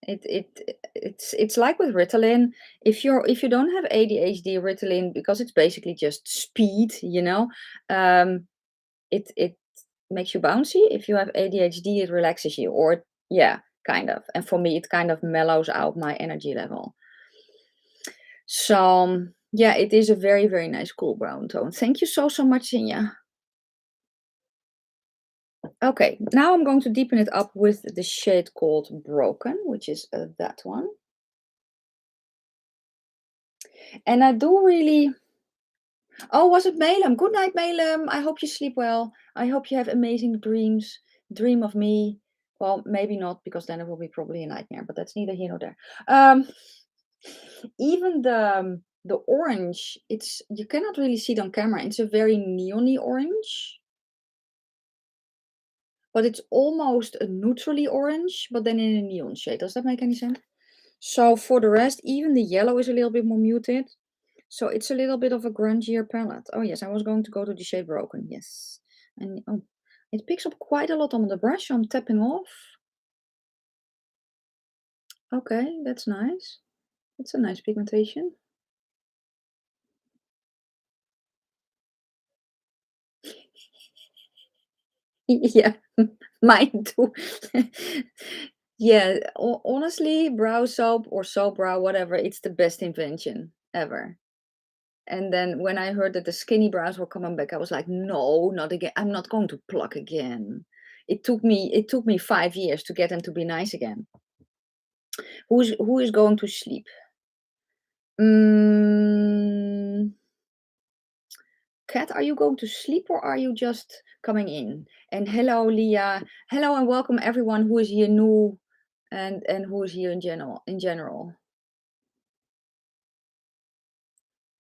It's like with Ritalin. If you don't have ADHD, Ritalin, because it's basically just speed, um, it makes you bouncy. If you have ADHD, it relaxes you, or yeah, kind of. And for me, it kind of mellows out my energy level. So yeah, it is a very, very nice cool brown tone. Thank you so much, Sinja. Okay, now I'm going to deepen it up with the shade called Broken, which is that one. And I do really... Oh, was it Malem? Good night, Malem. I hope you sleep well. I hope you have amazing dreams. Dream of me. Well, maybe not, because then it will be probably a nightmare, but that's neither here nor there. Even the orange, you cannot really see it on camera. It's a very neon-y orange. But it's almost a neutrally orange, but then in a neon shade. Does that make any sense? So for the rest, even the yellow is a little bit more muted. So it's a little bit of a grungier palette. Oh yes, I was going to go to the shade Broken. Yes. And oh, it picks up quite a lot on the brush. So I'm tapping off. Okay, that's nice. That's a nice pigmentation. Yeah, mine too. Yeah, honestly, brow soap or soap brow, whatever, it's the best invention ever. And then when I heard that the skinny brows were coming back, I was like, no, not again. I'm not going to pluck again. It took me 5 years to get them to be nice again. Who is going to sleep? Mm, Kat, are you going to sleep or are you just coming in? And hello, Leah. Hello and welcome everyone who is here new and who is here in general.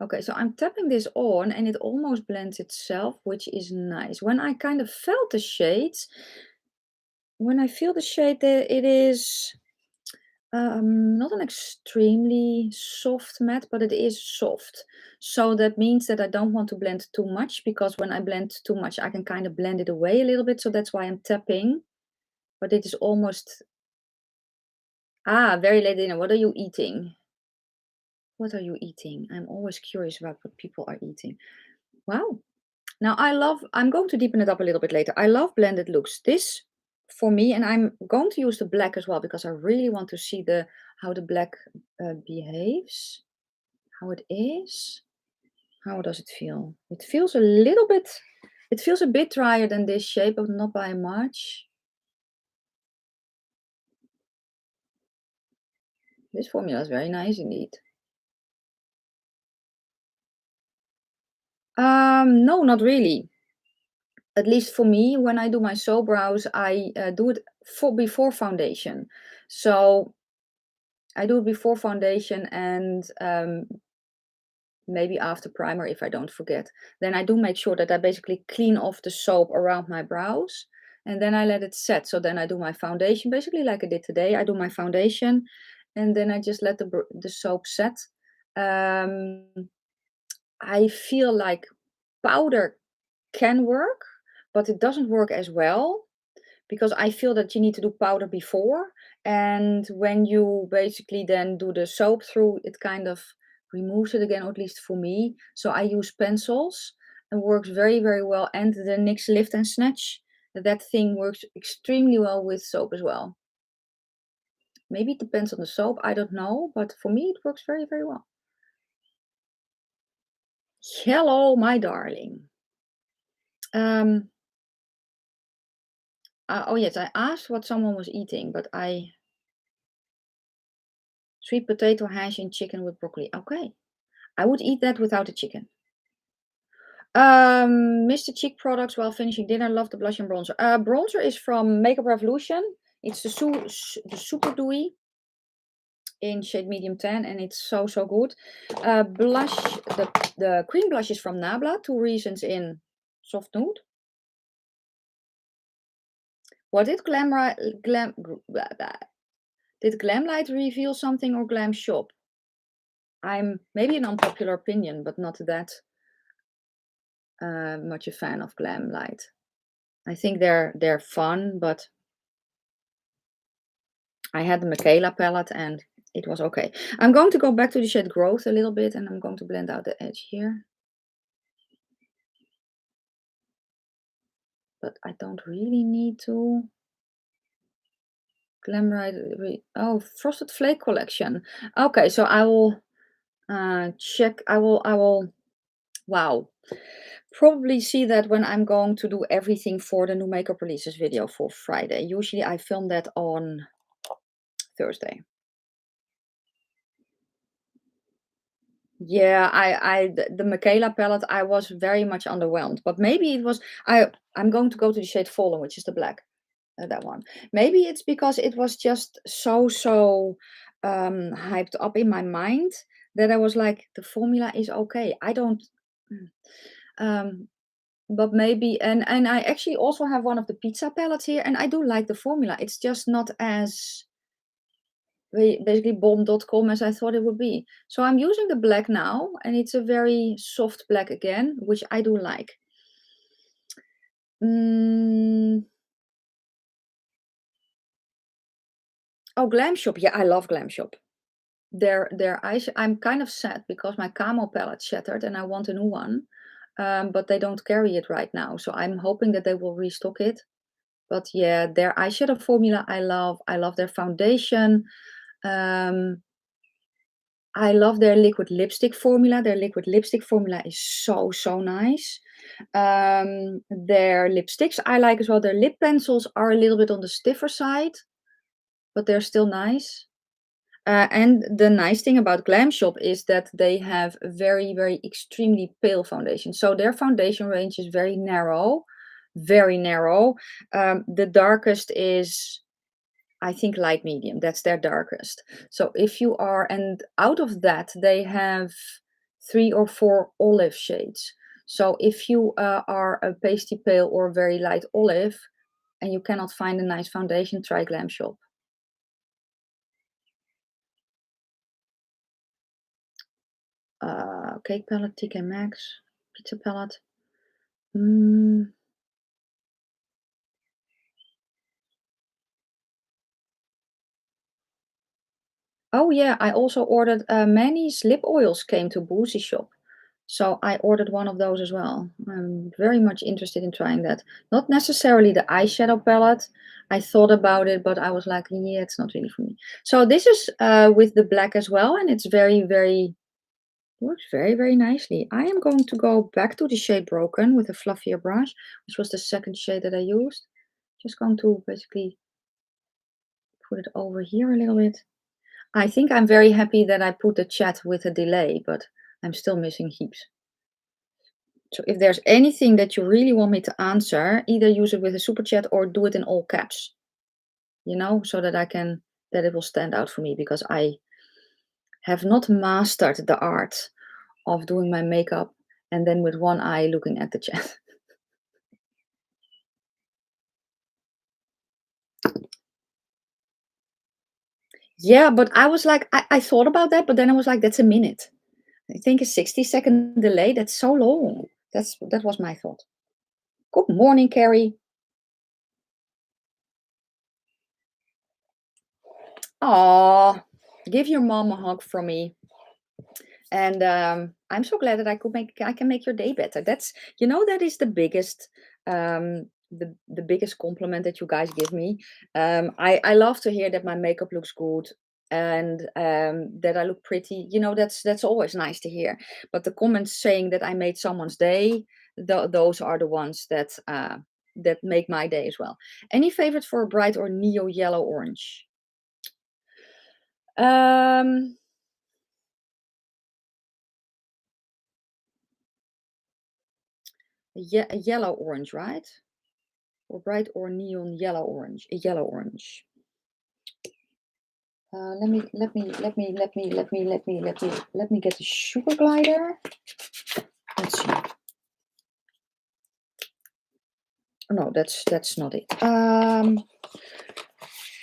Okay, so I'm tapping this on and it almost blends itself, which is nice. When I kind of felt the shades, when I feel the shade, it is not an extremely soft matte, but it is soft. So that means that I don't want to blend too much, because when I blend too much, I can kind of blend it away a little bit. So that's why I'm tapping. But it is almost... very late dinner. What are you eating? What are you eating? I'm always curious about what people are eating. Wow. Now I'm going to deepen it up a little bit later. I love blended looks. This for me, and I'm going to use the black as well, because I really want to see how the black behaves, how it is. How does it feel? It feels a bit drier than this shape, but not by much. This formula is very nice indeed. No, not really. At least for me, when I do my soap brows, I do it before foundation. So I do it before foundation and maybe after primer if I don't forget. Then I do make sure that I basically clean off the soap around my brows, and then I let it set. So then I do my foundation, basically like I did today. I do my foundation, and then I just let the soap set. Um, I feel like powder can work, but it doesn't work as well, because I feel that you need to do powder before. And when you basically then do the soap through, it kind of removes it again, or at least for me. So I use pencils and works very, very well. And the NYX Lift and Snatch, that thing works extremely well with soap as well. Maybe it depends on the soap, I don't know. But for me, it works very, very well. Hello, my darling. Oh yes, I asked what someone was eating, but sweet potato hash and chicken with broccoli. Okay. I would eat that without the chicken. Mr. Cheek products while finishing dinner. Love the blush and bronzer. Bronzer is from Makeup Revolution. It's the Super Dewy in shade medium 10, and it's so good. Blush, the cream blush is from Nabla. 2 Reasons in soft nude. What did did Glamlight reveal something or Glam Shop? I'm maybe an unpopular opinion, but not that much a fan of Glamlight. I think they're fun, but I had the Michaela palette and it was okay. I'm going to go back to the shade Growth a little bit, and I'm going to blend out the edge here. But I don't really need to. Glamlight, oh, Frosted Flake collection. Okay, so I will check. I will, wow. Probably see that when I'm going to do everything for the new makeup releases video for Friday. Usually I film that on Thursday. Yeah, the Michaela palette, I was very much underwhelmed. But maybe it was, I'm going to go to the shade Fallen, which is the black, that one. Maybe it's because it was just so hyped up in my mind that I was like, the formula is okay. I don't, but maybe, and I actually also have one of the pizza palettes here, and I do like the formula. It's just not as basically bomb.com as I thought it would be. So I'm using the black now, and it's a very soft black again, which I do like. Oh, Glam Shop. Yeah, I love Glam Shop. I'm kind of sad because my Camo palette shattered and I want a new one. But they don't carry it right now. So I'm hoping that they will restock it. But yeah, their eyeshadow formula I love. I love their foundation. I love their liquid lipstick formula. Their liquid lipstick formula is so nice. Their lipsticks I like as well. Their lip pencils are a little bit on the stiffer side, but they're still nice. And the nice thing about Glam Shop is that they have very extremely pale foundation. So their foundation range is very narrow, very narrow. The darkest is, I think, light medium. That's their darkest. So if you are, and out of that, they have 3 or 4 olive shades. So if you are a pasty pale or very light olive and you cannot find a nice foundation, try Glam Shop. Cake palette, TK Maxx, pizza palette. Oh yeah, I also ordered Manny's lip oils came to Boozy Shop. So I ordered one of those as well. I'm very much interested in trying that. Not necessarily the eyeshadow palette. I thought about it, but I was like, yeah, it's not really for me. So this is with the black as well, and it's works very nicely. I am going to go back to the shade Broken with a fluffier brush, which was the second shade that I used. Just going to basically put it over here a little bit. I think I'm very happy that I put the chat with a delay, but I'm still missing heaps. So if there's anything that you really want me to answer, either use it with a super chat or do it in all caps, so that that it will stand out for me, because I have not mastered the art of doing my makeup and then with one eye looking at the chat. Yeah, but I was like, I thought about that, but then I was like, that's a minute. I think a 60-second delay, that's so long. That was my thought. Good morning, Carrie. Aw, give your mom a hug from me. And I'm so glad that I can make your day better. That is the biggest the biggest compliment that you guys give me. I love to hear that my makeup looks good and that I look pretty. That's always nice to hear. But the comments saying that I made someone's day, those are the ones that make my day as well. Any favorites for a bright or neo yellow orange? Um, a yellow orange, right? Or bright or neon yellow orange. A yellow orange. Let me get the sugar glider. Let's see. Oh, no, that's not it.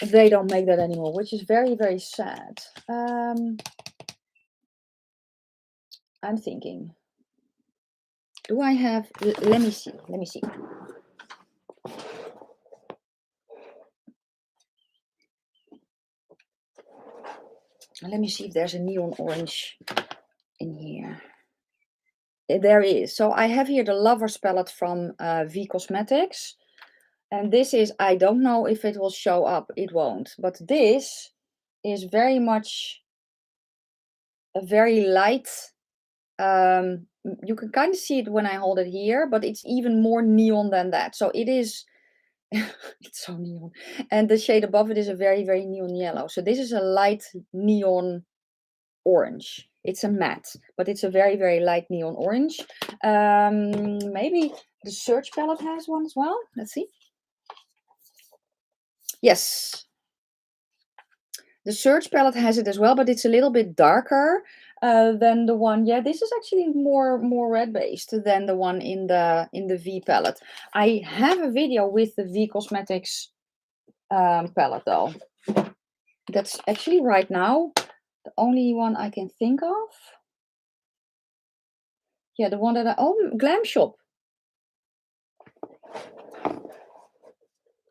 They don't make that anymore, which is very, very sad. I'm thinking. Do I have? Let me see. Let me see. Let me see if there's a neon orange in here. There is. So I have here the Lovers palette from V Cosmetics. And this is, I don't know if it will show up. It won't. But this is very much a very light. You can kind of see it when I hold it here, but it's even more neon than that. So it is, it's so neon. And the shade above it is a very, very neon yellow. So this is a light neon orange. It's a matte, but it's a very, very light neon orange. Maybe the Search palette has one as well. Let's see. Yes. The Search palette has it as well, but it's a little bit darker than the one. Yeah, this is actually more red based than the one in the V palette. I have a video with the V Cosmetics palette though. That's actually right now the only one I can think of. Yeah, the one that Glam Shop.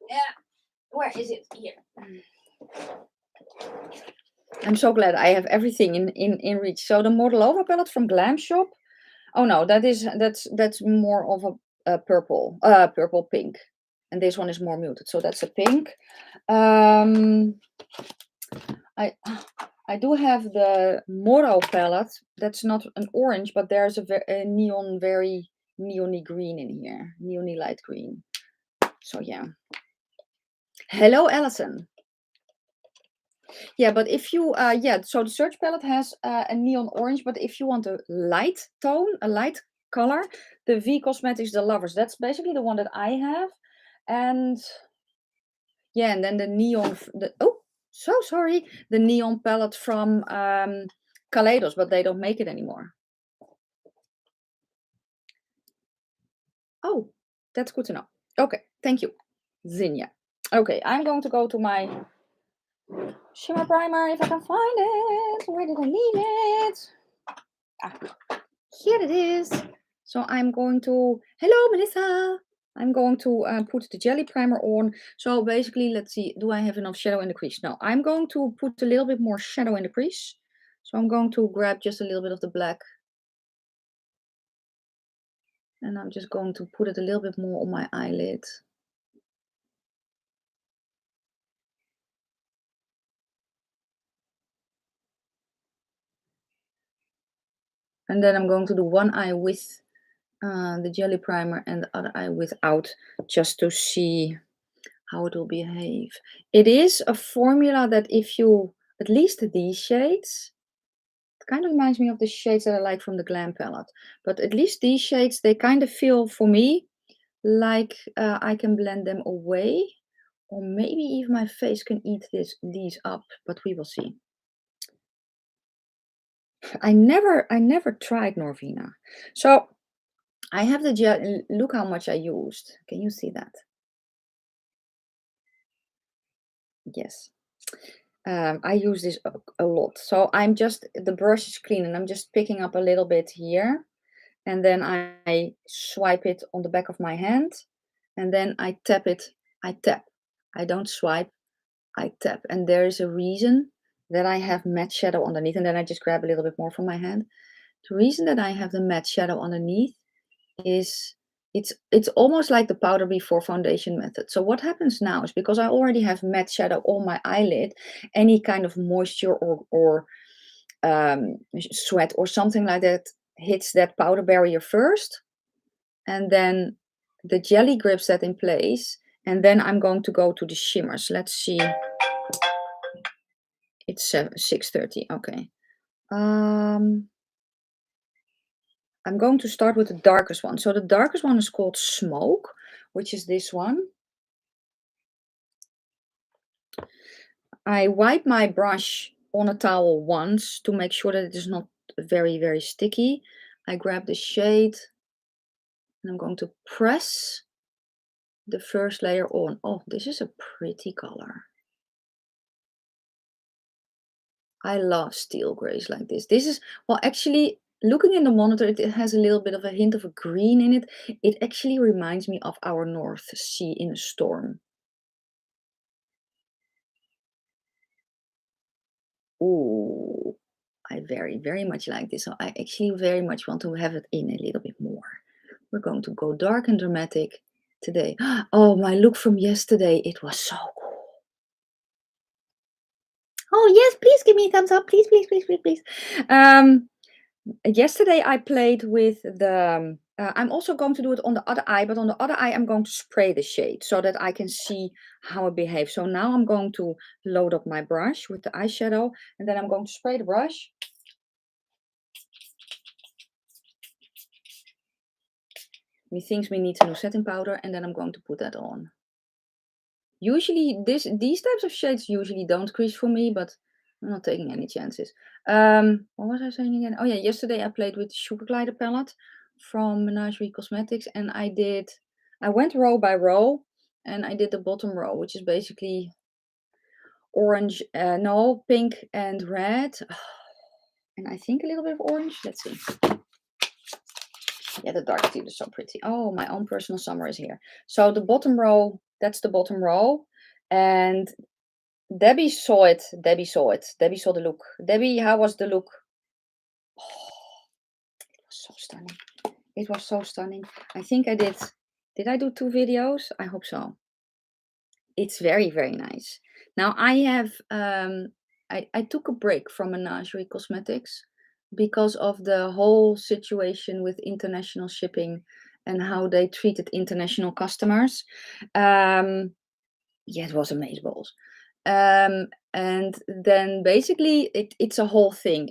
Yeah, where is it? Here. I'm so glad I have everything in reach. So the Modelova palette from Glam Shop. Oh no, that's more of a purple pink, and this one is more muted. So that's a pink. I do have the Moro palette. That's not an orange, but there's a neon, very neony green in here, neony light green. So yeah. Hello, Alison. Yeah, but if you, so the Search palette has a neon orange, but if you want a light tone, a light color, the V Cosmetics, the Lovers, that's basically the one that I have. And yeah, and then the neon, so sorry, the neon palette from Kaleidos, but they don't make it anymore. Oh, that's good to know. Okay, thank you, Zinja. Okay, I'm going to go to my Shimmer Primer if I can find it. Where did I leave it? Here it is. So I'm going to, hello Melissa. I'm going to put the jelly primer on. So basically, let's see, do I have enough shadow in the crease? No, I'm going to put a little bit more shadow in the crease. So I'm going to grab just a little bit of the black. And I'm just going to put it a little bit more on my eyelid. And then I'm going to do one eye with the jelly primer and the other eye without, just to see how it will behave. It is a formula that if you, at least these shades, it kind of reminds me of the shades that I like from the Glam palette. But at least these shades, they kind of feel for me like I can blend them away. Or maybe even my face can eat these up, but we will see. I never tried Norvina. So I have the gel. Look how much I used. Can you see that? Yes. I use this a lot. So I'm just, the brush is clean and I'm just picking up a little bit here. And then I swipe it on the back of my hand. And then I tap it. I tap. I don't swipe. I tap. And there is a reason that I have matte shadow underneath. And then I just grab a little bit more from my hand. The reason that I have the matte shadow underneath is it's almost like the powder before foundation method. So what happens now is, because I already have matte shadow on my eyelid, any kind of moisture or sweat or something like that hits that powder barrier first, and then the jelly grips that in place, and then I'm going to go to the shimmers. Let's see. It's 6:30. Okay. I'm going to start with the darkest one. So the darkest one is called Smoke, which is this one. I wipe my brush on a towel once to make sure that it is not very, very sticky. I grab the shade and I'm going to press the first layer on. Oh, this is a pretty color. I love steel grays like this. This is, well, actually, looking in the monitor, it has a little bit of a hint of a green in it. It actually reminds me of our North Sea in a storm. Ooh, I very, very much like this. So I actually very much want to have it in a little bit more. We're going to go dark and dramatic today. Oh, my look from yesterday, it was so cool. Oh, yes, please give me a thumbs up. Please, please, please, please, please. Yesterday I played with the, I'm also going to do it on the other eye, but on the other eye I'm going to spray the shade so that I can see how it behaves. So now I'm going to load up my brush with the eyeshadow and then I'm going to spray the brush. Methinks we need a new setting powder and then I'm going to put that on. Usually these types of shades usually don't crease for me, but I'm not taking any chances. What was I saying again? Oh yeah, yesterday I played with the Sugar Glider palette from Menagerie Cosmetics and I went row by row and I did the bottom row, which is basically orange, no, pink and red. And I think a little bit of orange. Let's see. Yeah, the dark teal is so pretty. Oh, my own personal summer is here. So the bottom row, that's the bottom row. And Debbie saw it. Debbie saw it. Debbie saw the look. Debbie, how was the look? Oh, it was so stunning. It was so stunning. I think I did I do 2 videos? I hope so. It's very, very nice. Now I have, I took a break from Menagerie Cosmetics because of the whole situation with international shipping and how they treated international customers. Yeah, it was amazeballs. And then basically it's a whole thing.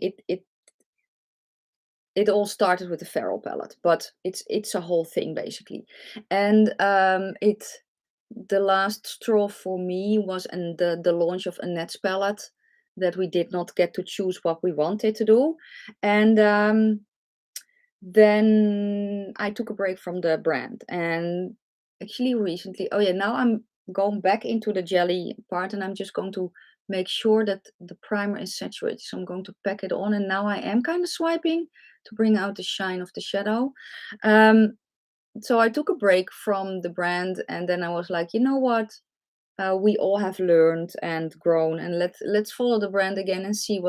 It all started with the Feral palette, but it's a whole thing basically. And the last straw for me was the launch of Annette's palette that we did not get to choose what we wanted to do. And then I took a break from the brand. And actually recently, oh yeah, now I'm going back into the jelly part and I'm just going to make sure that the primer is saturated. So I'm going to pack it on and now I am kind of swiping to bring out the shine of the shadow. So I took a break from the brand and then I was like, you know what? We all have learned and grown and let's follow the brand again and see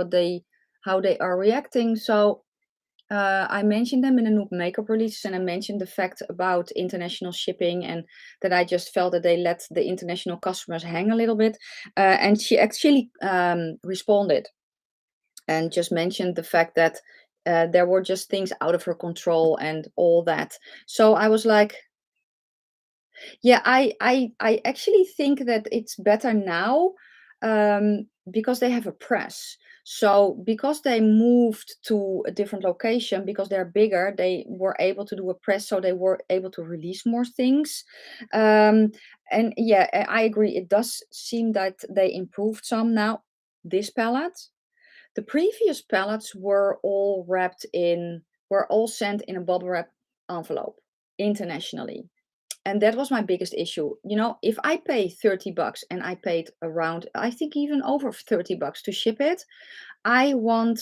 how they are reacting. So I mentioned them in the new makeup releases and I mentioned the fact about international shipping and that I just felt that they let the international customers hang a little bit. And she actually responded and just mentioned the fact that there were just things out of her control and all that. So I was like, yeah, I actually think that it's better now because they have a press. So because they moved to a different location, because they're bigger, they were able to do a press, so they were able to release more things. And yeah, I agree. It does seem that they improved some now. This palette, the previous palettes were all sent in a bubble wrap envelope internationally. And that was my biggest issue. You know, if I pay 30 bucks and I paid around, I think even over 30 bucks to ship it, I want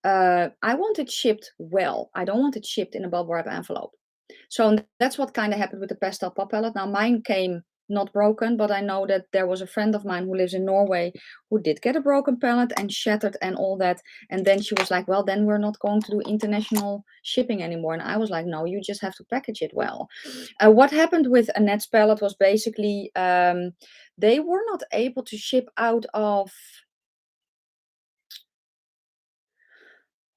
it shipped well. I don't want it shipped in a bubble wrap envelope. So that's what kind of happened with the Pastel Pop palette. Now mine came not broken, but I know that there was a friend of mine who lives in Norway who did get a broken palette and shattered and all that. And then she was like, well, then we're not going to do international shipping anymore. And I was like, no, you just have to package it well. What happened with Annette's palette was basically they were not able to ship out of,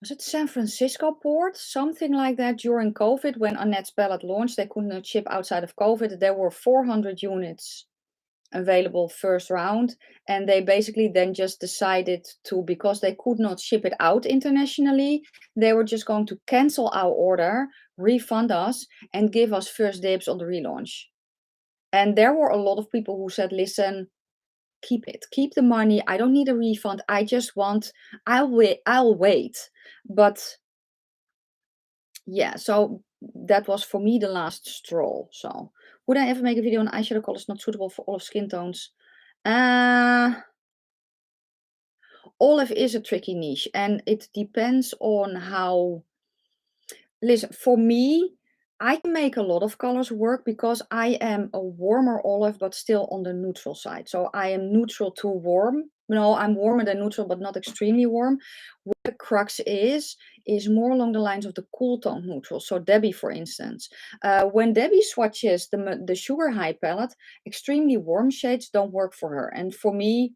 was it San Francisco port? Something like that during COVID when Annette's palette launched. They could not ship outside of COVID. There were 400 units available first round, and they basically then just decided to, because they could not ship it out internationally, they were just going to cancel our order, refund us, and give us first dibs on the relaunch. And there were a lot of people who said, listen, keep it, keep the money, I don't need a refund, I just want, I'll wait. But yeah, so that was for me the last straw. So would I ever make a video on eyeshadow colors not suitable for all of skin tones? Olive is a tricky niche, and it depends on how. Listen, for me, I can make a lot of colors work because I am a warmer olive, but still on the neutral side. So I am neutral to warm. No, I'm warmer than neutral, but not extremely warm. What the crux is more along the lines of the cool tone neutral. So Debbie, for instance, when Debbie swatches the Sugar High palette, extremely warm shades don't work for her. And for me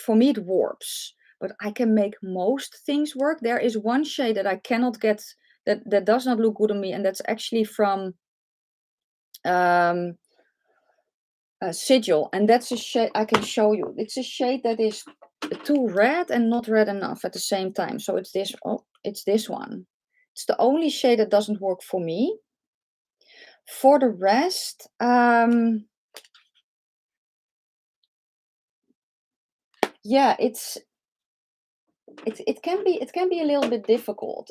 it warps, but I can make most things work. There is one shade that I cannot get, that does not look good on me, and that's actually from Sigil, and that's a shade I can show you. It's a shade that is too red and not red enough at the same time. So it's this. Oh, it's this one. It's the only shade that doesn't work for me. For the rest, yeah, it can be a little bit difficult.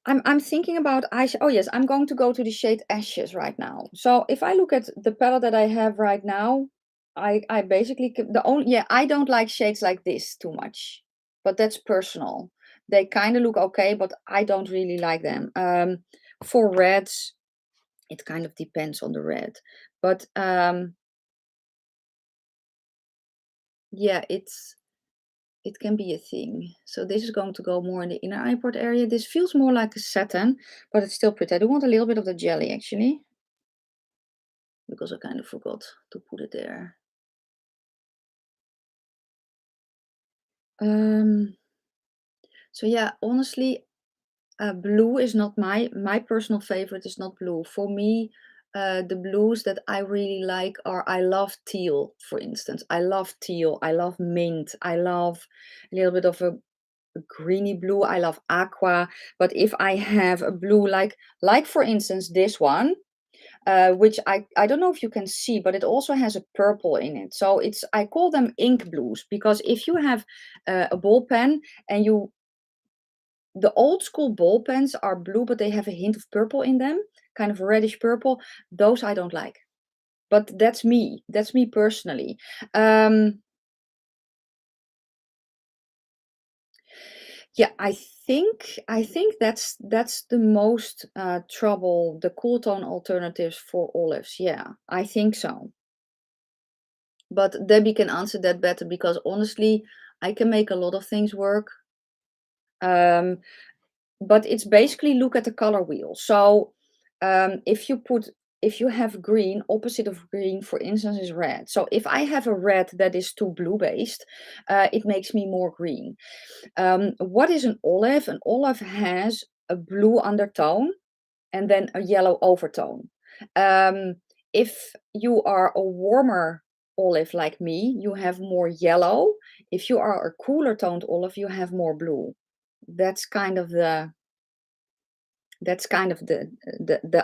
I'm thinking about eyeshadow. Oh yes, I'm going to go to the shade Ashes right now. So if I look at the palette that I have right now, I basically I don't like shades like this too much, but that's personal. They kind of look okay, but I don't really like them. For reds, it kind of depends on the red, but yeah, it can be a thing. So this is going to go more in the inner eye port area. This feels more like a satin, but it's still pretty. I do want a little bit of the jelly actually, because I kind of forgot to put it there. So yeah, honestly, blue is not my personal favorite is not blue. For me, the blues that I really like are, I love teal, for instance. I love teal. I love mint. I love a little bit of a greeny blue. I love aqua. But if I have a blue like for instance this one, which I don't know if you can see, but it also has a purple in it. So I call them ink blues, because if you have a ball pen and the old school ball pens are blue, but they have a hint of purple in them, kind of reddish purple. Those I don't like. But that's me. That's me personally. Yeah, I think that's the most trouble, the cool tone alternatives for olives. Yeah, I think so. But Debbie can answer that better, because honestly, I can make a lot of things work. But it's basically look at the color wheel. So if you have green, opposite of green, for instance, is red. So if I have a red that is too blue based, it makes me more green. What is an olive? An olive has a blue undertone and then a yellow overtone. If you are a warmer olive like me, you have more yellow. If you are a cooler toned olive, you have more blue. That's kind of the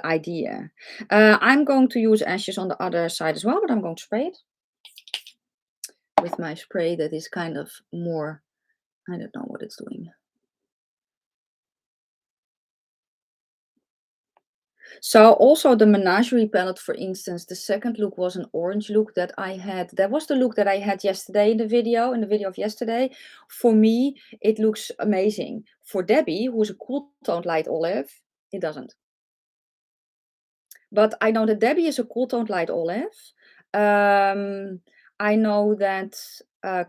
idea. I'm going to use Ashes on the other side as well, but I'm going to spray it with my spray that is kind of more, I don't know what it's doing. So also the Menagerie palette, for instance, the second look was an orange look that I had. That was the look that I had yesterday in the video of yesterday. For me, it looks amazing. For Debbie, who's a cool toned light olive, it doesn't. But I know that Debbie is a cool toned light olive. I know that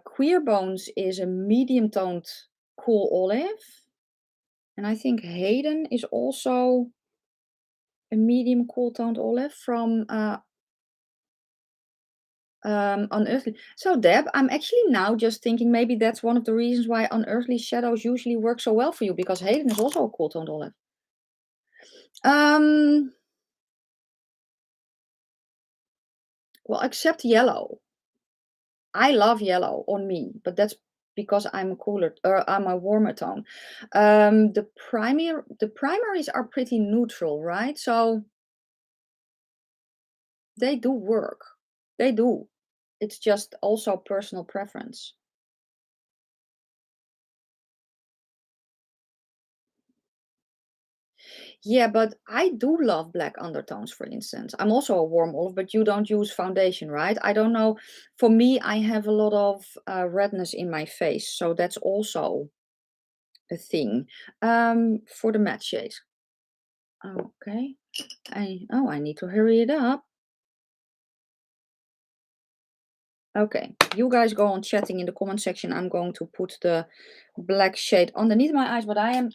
Queer Bones is a medium toned cool olive. And I think Hayden is also a medium cool toned olive from Unearthly. So Deb, I'm actually now just thinking maybe that's one of the reasons why Unearthly shadows usually work so well for you, because Hayden is also a cool toned olive. Well, except yellow. I love yellow on me, but that's because I'm a cooler or I'm a warmer tone. The primaries are pretty neutral, right? So they do work. They do. It's just also personal preference. Yeah, but I do love black undertones, for instance. I'm also a warm olive, but you don't use foundation, right? I don't know. For me, I have a lot of redness in my face, so that's also a thing. For the matte shade. Okay. I need to hurry it up. Okay, you guys go on chatting in the comment section. I'm going to put the black shade underneath my eyes, but I am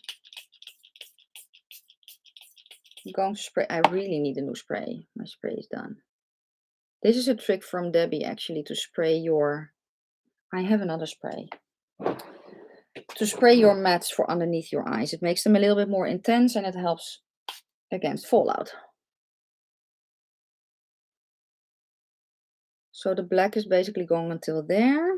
going to spray. I really need a new spray. My spray is done. This is a trick from Debbie actually to spray your. I have another spray. To spray your mattes for underneath your eyes. It makes them a little bit more intense and it helps against fallout. So the black is basically going until there.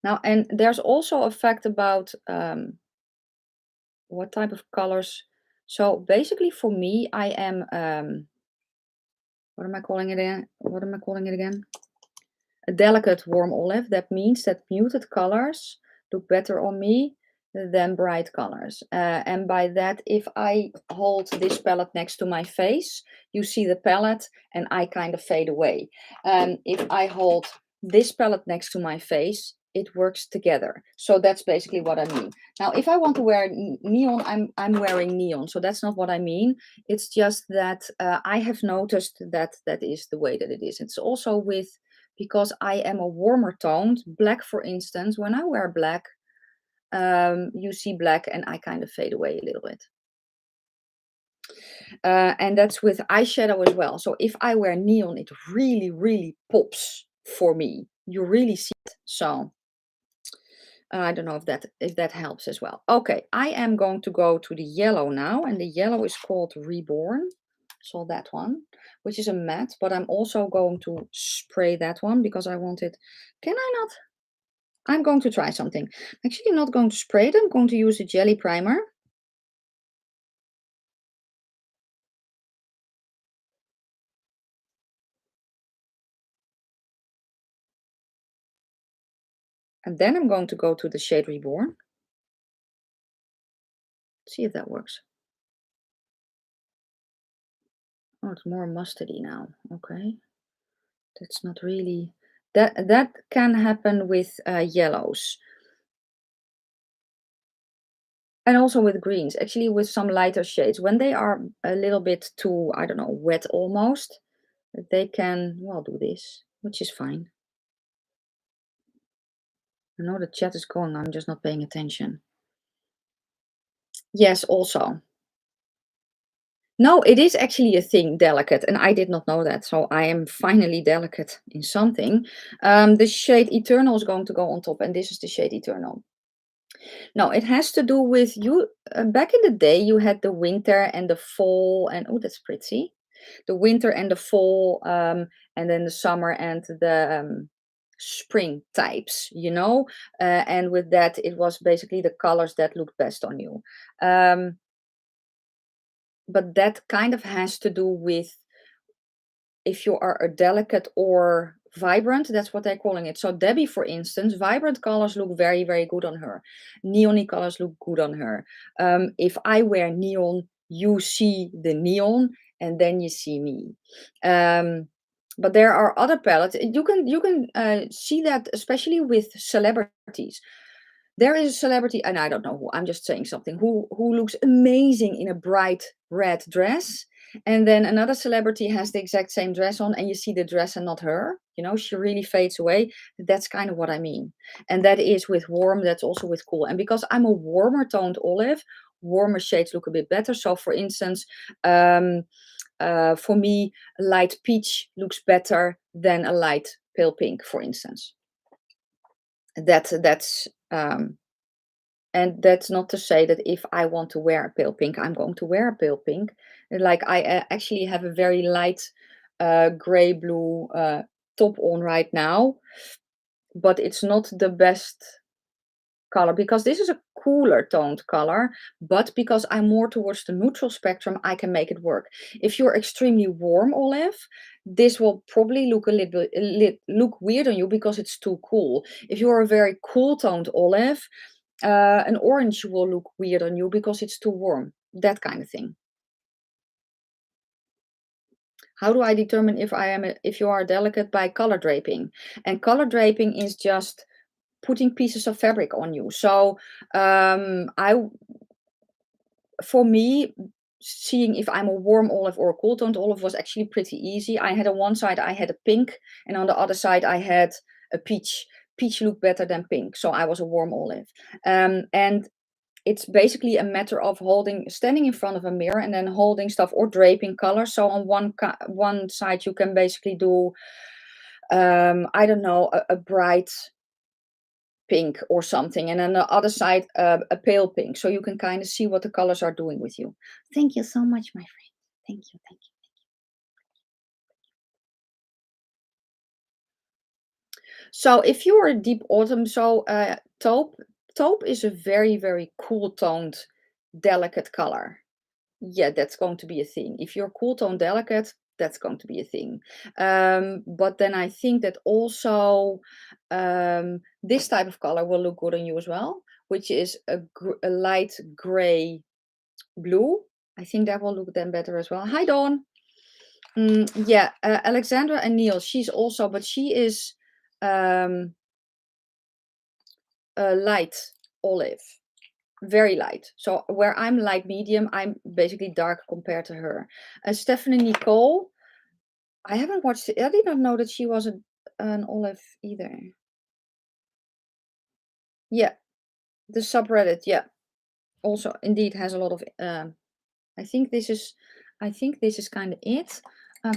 Now, and there's also a fact about what type of colors. So basically for me, I am, what am I calling it again? What am I calling it again? A delicate warm olive. That means that muted colors look better on me than bright colors. And by that, if I hold this palette next to my face, you see the palette and I kind of fade away. If I hold this palette next to my face, it works together. So that's basically what I mean. Now, if I want to wear neon, I'm wearing neon. So that's not what I mean. It's just that I have noticed that that is the way that it is. It's also with, because I am a warmer toned, black for instance, when I wear black, you see black and I kind of fade away a little bit. And that's with eyeshadow as well. So if I wear neon, it really, really pops for me. You really see it. So I don't know if that helps as well. Okay, I am going to go to the yellow now, and the yellow is called Reborn. So that one, which is a matte, but I'm also going to spray that one because I want it. Can I not? I'm going to try something. I'm actually not going to spray it. I'm going to use a jelly primer. And then I'm going to go to the shade Reborn. See if that works. Oh, it's more mustardy now. Okay. That's not really... That can happen with yellows. And also with greens. Actually, with some lighter shades. When they are a little bit too, I don't know, wet almost, they can, well, do this, which is fine. I know the chat is going, I'm just not paying attention. Yes, also. No, it is actually a thing, delicate, and I did not know that. So I am finally delicate in something. The shade Eternal is going to go on top, and this is the shade Eternal. No, it has to do with you. Back in the day, you had the winter and the fall, and oh, that's pretty. The winter and the fall, and then the summer and the spring types, you know. And with that, it was basically the colors that looked best on you. But that kind of has to do with if you are a delicate or vibrant, that's what they're calling it. So Debbie, for instance, vibrant colors look very, very good on her. Neon colors look good on her. If I wear neon, you see the neon and then you see me. But there are other palettes. You can see that especially with celebrities. There is a celebrity, and I don't know who, I'm just saying something, who looks amazing in a bright red dress. And then another celebrity has the exact same dress on, and you see the dress and not her. You know, she really fades away. That's kind of what I mean. And that is with warm, that's also with cool. And because I'm a warmer toned olive, warmer shades look a bit better. So for instance, for me, light peach looks better than a light pale pink, for instance. That's And that's not to say that if I want to wear a pale pink, I'm going to wear a pale pink. Like I actually have a very light gray blue top on right now, but it's not the best color because this is a cooler toned color, but because I'm more towards the neutral spectrum, I can make it work. If you're extremely warm olive, this will probably look a little look weird on you because it's too cool. If you're a very cool toned olive, an orange will look weird on you because it's too warm. That kind of thing. How do I determine if you are delicate? By color draping? And color draping is just putting pieces of fabric on you. So for me, seeing if I'm a warm olive or a cool toned olive was actually pretty easy. I had on one side I had a pink, and on the other side I had a peach. Peach looked better than pink, so I was a warm olive. And it's basically a matter of standing in front of a mirror and then holding stuff or draping colors. So on one side you can basically do, I don't know, a bright pink or something, and on the other side a pale pink, so you can kind of see what the colors are doing with you. Thank you so much, my friend. Thank you, thank you. So if you're a deep autumn, so taupe is a very, very cool toned, delicate color. Yeah, that's going to be a thing. If you're cool tone delicate, that's going to be a thing. But then I think that also this type of color will look good on you as well, which is a light gray blue. I think that will look then better as well. Hi, Dawn. Yeah, Alexandra and Neil, she's also, but she is a light olive. Very light. So where I'm light medium, I'm basically dark compared to her. Stephanie Nicole, I haven't watched it. I did not know that she was an olive either. Yeah, the subreddit, yeah, also indeed has a lot of. I think this is kind of it.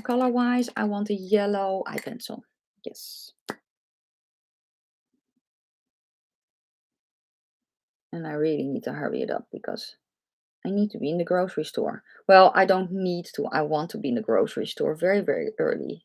Color wise, I want a yellow eye pencil. Yes. And I really need to hurry it up because I need to be in the grocery store. Well, I don't need to. I want to be in the grocery store very, very early.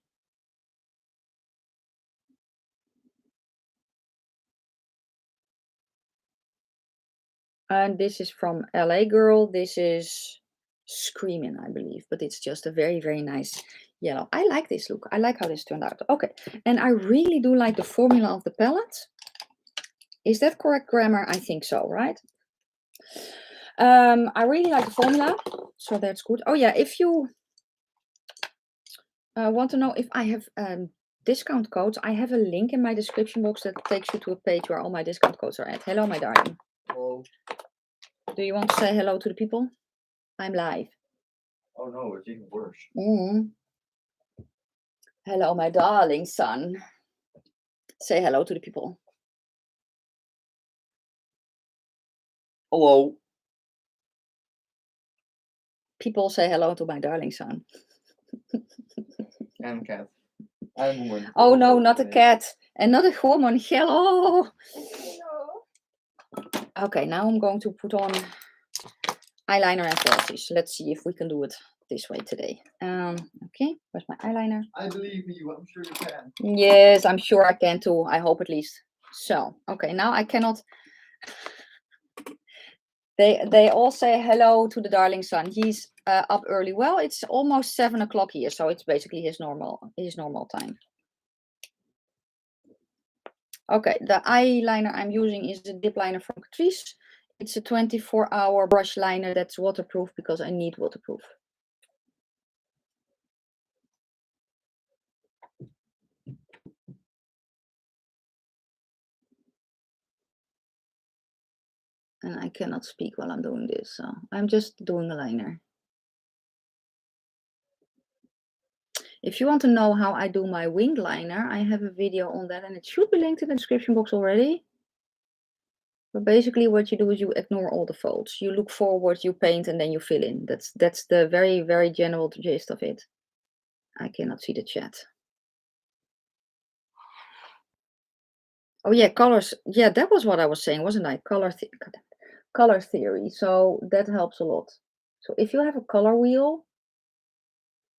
And this is from LA Girl. This is Screaming, I believe, but it's just a very, very nice yellow. I like this look. I like how this turned out. Okay, and I really do like the formula of the palette. Is that correct grammar? I think so, right? I really like the formula, so that's good. Oh yeah, if you want to know if I have discount codes, I have a link in my description box that takes you to a page where all my discount codes are at. Hello, my darling. Hello. Do you want to say hello to the people? I'm live. Oh no, it's even worse. Hello, my darling son. Say hello to the people. Hello. People say hello to my darling son. And cat. And woman. Oh no, not a cat. And not a woman. Hello. Okay, now I'm going to put on eyeliner and falsies. Let's see if we can do it this way today. Okay, where's my eyeliner? I believe you. I'm sure you can. Yes, I'm sure I can too. I hope at least. So, okay, now I cannot. They all say hello to the darling son. He's up early. Well, it's almost 7 o'clock here, so it's basically his normal time. Okay, the eyeliner I'm using is the dip liner from Catrice. It's a 24-hour brush liner that's waterproof because I need waterproof. And I cannot speak while I'm doing this, so I'm just doing a liner. If you want to know how I do my winged liner, I have a video on that, and it should be linked in the description box already. But basically what you do is you ignore all the folds. You look forward, you paint, and then you fill in. That's the very, very general gist of it. I cannot see the chat. Oh yeah, colors. Yeah, that was what I was saying, wasn't I? color theory, so that helps a lot. So if you have a color wheel,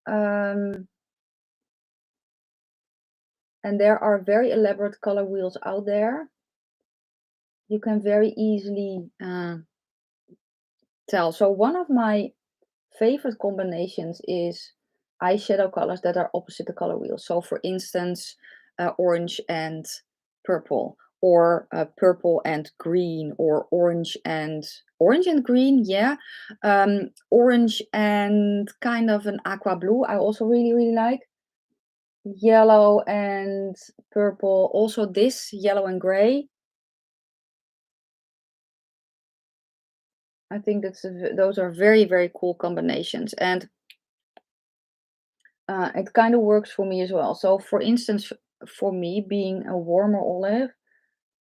and there are very elaborate color wheels out there, you can very easily tell. So one of my favorite combinations is eyeshadow colors that are opposite the color wheel. So for instance, orange and purple, or purple and green, or orange and green, yeah. Orange and kind of an aqua blue, I also really like. Yellow and purple, also this yellow and gray. I think those are very cool combinations, and it kind of works for me as well. So for instance, for me, being a warmer olive,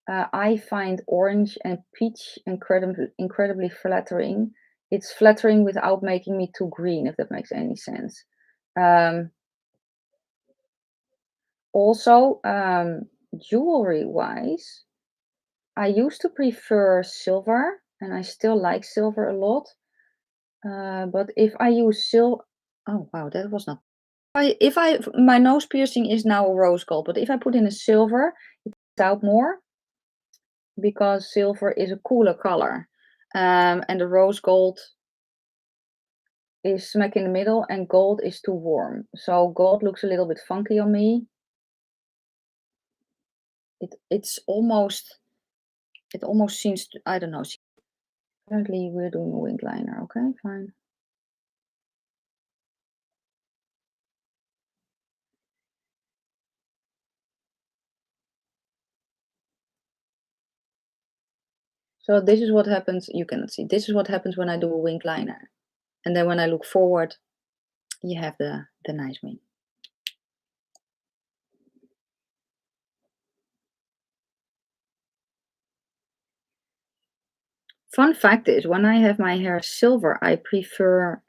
I find orange and peach incredibly flattering. It's flattering without making me too green, if that makes any sense. Also, jewelry wise, I used to prefer silver, and I still like silver a lot. But if I use silver, oh wow, that was not. My nose piercing is now a rose gold, but if I put in a silver, it stands out more because silver is a cooler color, and the rose gold is smack in the middle, and gold is too warm. So gold looks a little bit funky on me. It almost seems to, I don't know. Apparently we're doing a wing liner. Okay, fine. So this is what happens. You cannot see. This is what happens when I do a wing liner, and then when I look forward, you have the nice wing. Fun fact is, when I have my hair silver, I prefer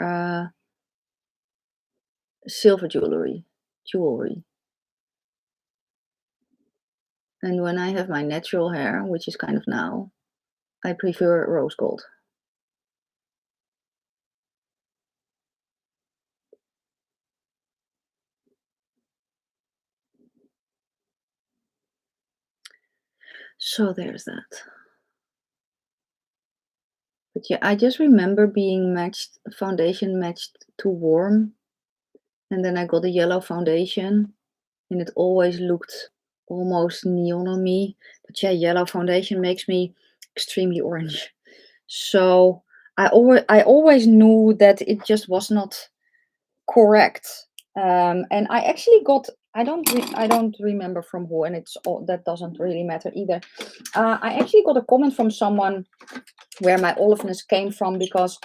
silver jewelry. And when I have my natural hair, which is kind of now, I prefer rose gold. So there's that. But yeah, I just remember being foundation matched too warm. And then I got a yellow foundation, and it always looked almost neon on me. But yeah, yellow foundation makes me extremely orange. So I always knew that it just was not correct. And I actually got, I don't remember from who, and that doesn't really matter either. I actually got a comment from someone where my oliveness came from, because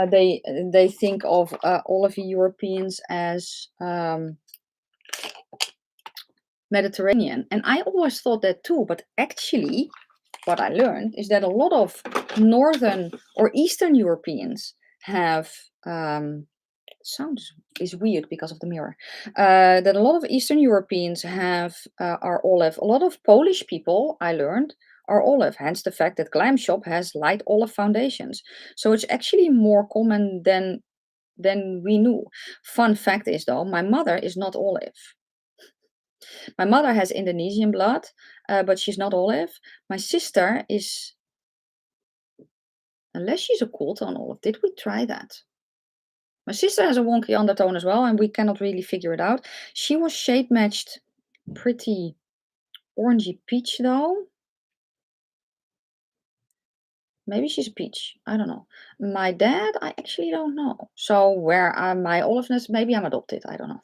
they think of olive Europeans as Mediterranean, and I always thought that too. But actually, what I learned is that a lot of Northern or Eastern Europeans have sound is weird because of the mirror. That a lot of Eastern Europeans are olive. A lot of Polish people, I learned, are olive. Hence the fact that Glam Shop has light olive foundations. So it's actually more common than we knew. Fun fact is though, my mother is not olive. My mother has Indonesian blood, but she's not olive. My sister is, unless she's a cool tone olive. Did we try that? My sister has a wonky undertone as well, and we cannot really figure it out. She was shade matched pretty orangey peach though. Maybe she's a peach. I don't know. My dad, I actually don't know. So where my oliveness, maybe I'm adopted. I don't know.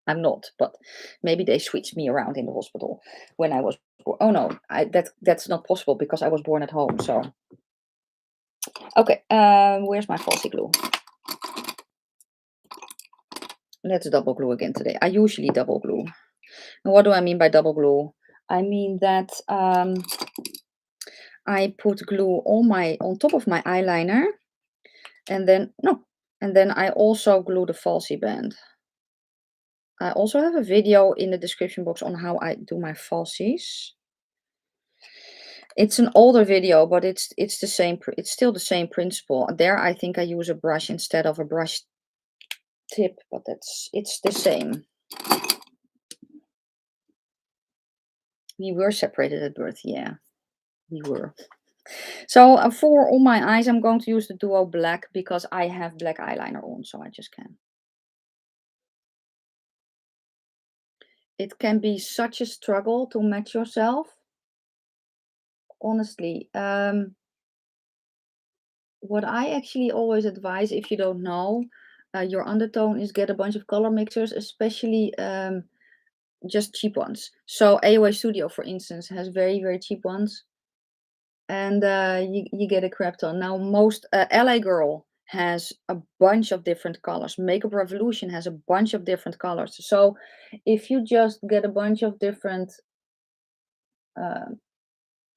I'm not, but maybe they switched me around in the hospital when I was born. Oh no, that's not possible because I was born at home. So okay, where's my falsie glue? Let's double glue again today. I usually double glue. And what do I mean by double glue? I mean that I put glue on top of my eyeliner, and then I also glue the falsie band. I also have a video in the description box on how I do my falsies. It's an older video, but it's the same. It's still the same principle. There, I think I use a brush instead of a brush tip, but it's the same. We were separated at birth, yeah, we were. So for all my eyes, I'm going to use the Duo Black because I have black eyeliner on, so I just can. It can be such a struggle to match yourself. Honestly, what I actually always advise, if you don't know, your undertone is get a bunch of color mixers, especially just cheap ones. So AOA Studio, for instance, has very, very cheap ones. And you get a crap ton. Now, most LA Girl has a bunch of different colors. Makeup Revolution has a bunch of different colors. So if you just get a bunch of different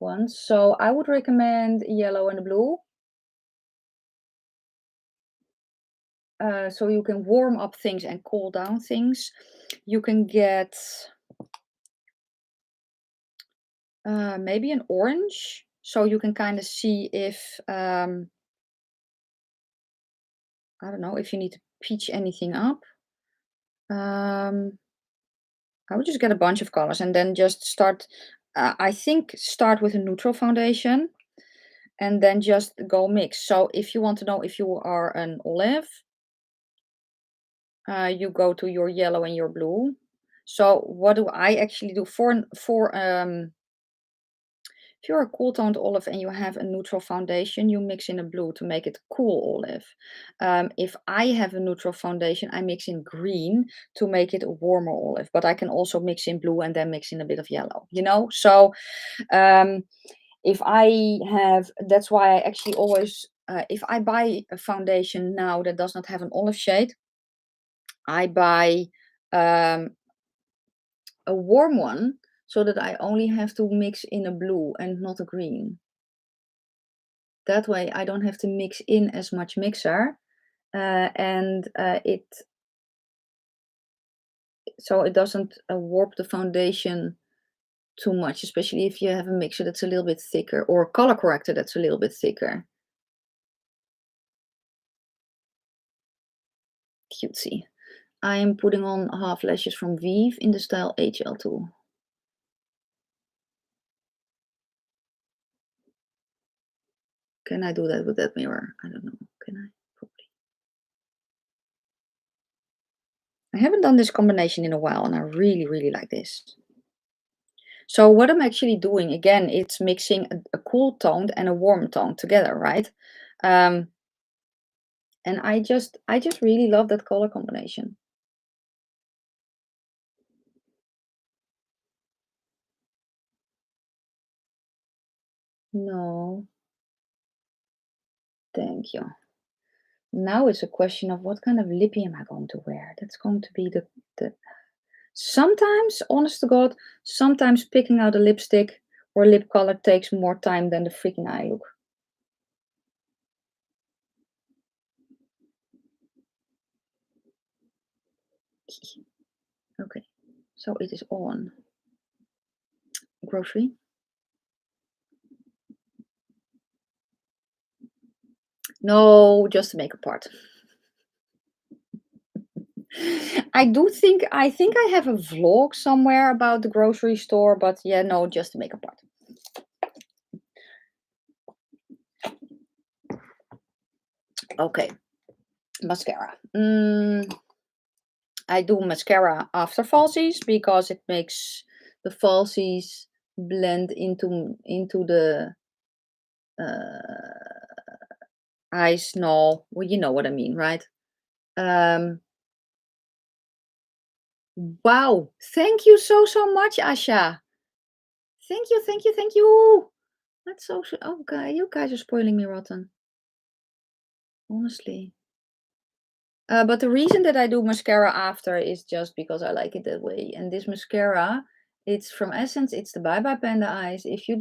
ones. So I would recommend yellow and blue. So you can warm up things and cool down things. You can get maybe an orange. So you can kind of see if, I don't know, if you need to peach anything up. I would just get a bunch of colors and then just start, I think start with a neutral foundation and then just go mix. So if you want to know if you are an olive, you go to your yellow and your blue. So what do I actually do if you're a cool toned olive and you have a neutral foundation, you mix in a blue to make it cool olive. If I have a neutral foundation, I mix in green to make it a warmer olive. But I can also mix in blue and then mix in a bit of yellow, you know? So if I have, that's why I actually always, if I buy a foundation now that does not have an olive shade, I buy a warm one so that I only have to mix in a blue and not a green. That way I don't have to mix in as much mixer and so it doesn't warp the foundation too much, especially if you have a mixer that's a little bit thicker or a color corrector that's a little bit thicker. Cutesy. I'm putting on half lashes from Vive in the style HL2. Can I do that with that mirror? I don't know. Can I? Probably. I haven't done this combination in a while and I really, really like this. So what I'm actually doing, again, it's mixing a cool toned and a warm tone together, right? And I just really love that color combination. No, thank you. Now it's a question of what kind of lippy am I going to wear? That's going to be the sometimes, honest to God, sometimes picking out a lipstick or lip color takes more time than the freaking eye look. Okay, so it is on. Grocery. No, just the makeup part. I think I have a vlog somewhere about the grocery store, but yeah, no, just the makeup part. Okay, mascara. I do mascara after falsies because it makes the falsies blend into the eyes. No, well, you know what I mean, right? Wow, thank you so much, Asha. Thank you, thank you, thank you. That's so. Okay, you guys are spoiling me rotten. Honestly. But the reason that I do mascara after is just because I like it that way. And this mascara, it's from Essence. It's the Bye Bye Panda Eyes. If you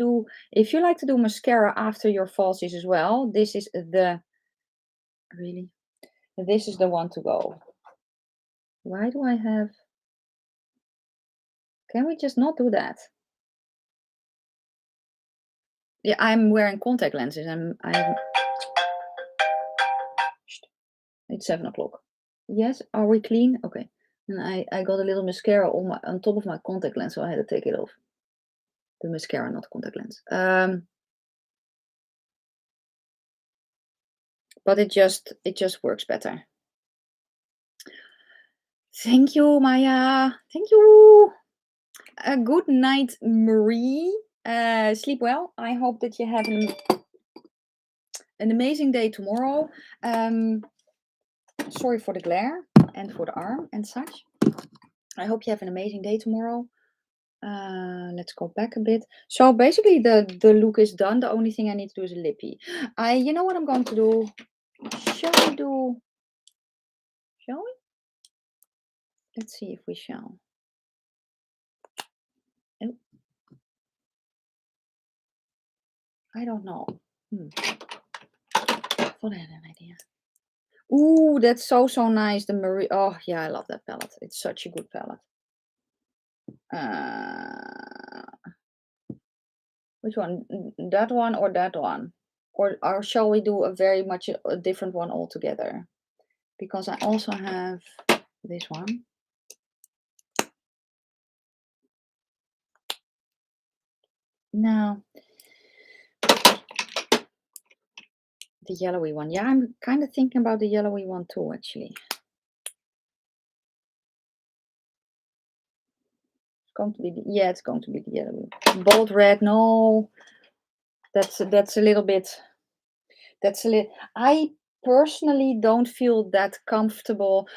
like to do mascara after your falsies as well, this is this is the one to go. Why do I have? Can we just not do that? Yeah, I'm wearing contact lenses. It's 7 o'clock. Yes, are we clean? Okay. And I got a little mascara on top of my contact lens, so I had to take it off. The mascara, not contact lens. But it just works better. Thank you, Maya. Thank you. Good night, Marie. Sleep well. I hope that you have an amazing day tomorrow. Sorry for the glare and for the arm and such. I hope you have an amazing day tomorrow. Let's go back a bit. So basically the look is done. The only thing I need to do is a lippy. You know what I'm going to do? Shall we? Let's see if we shall. Oh. I don't know. I thought I had an idea. Ooh, that's so nice. The Marie. Oh yeah, I love that palette. It's such a good palette. Which one? That one or that one? Or shall we do a very much a different one altogether? Because I also have this one. No. The yellowy one. Yeah, I'm kind of thinking about the yellowy one too, actually. It's going to be it's going to be the yellowy. Bold red, no. That's a little bit. I personally don't feel that comfortable.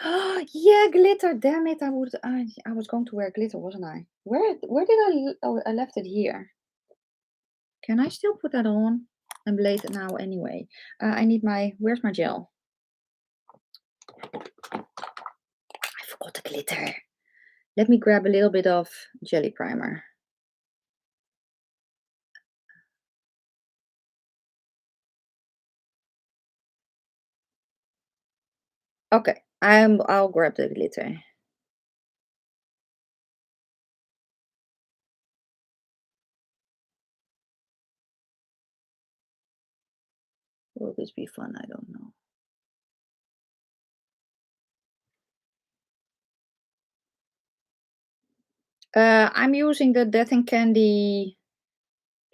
Yeah, glitter. Damn it! I was going to wear glitter, wasn't I? Where did I? Oh, I left it here. Can I still put that on? I'm late now anyway. I need where's my gel? I forgot the glitter. Let me grab a little bit of jelly primer. Okay, I'll grab the glitter. Will this be fun? I don't know. I'm using the Death and Candy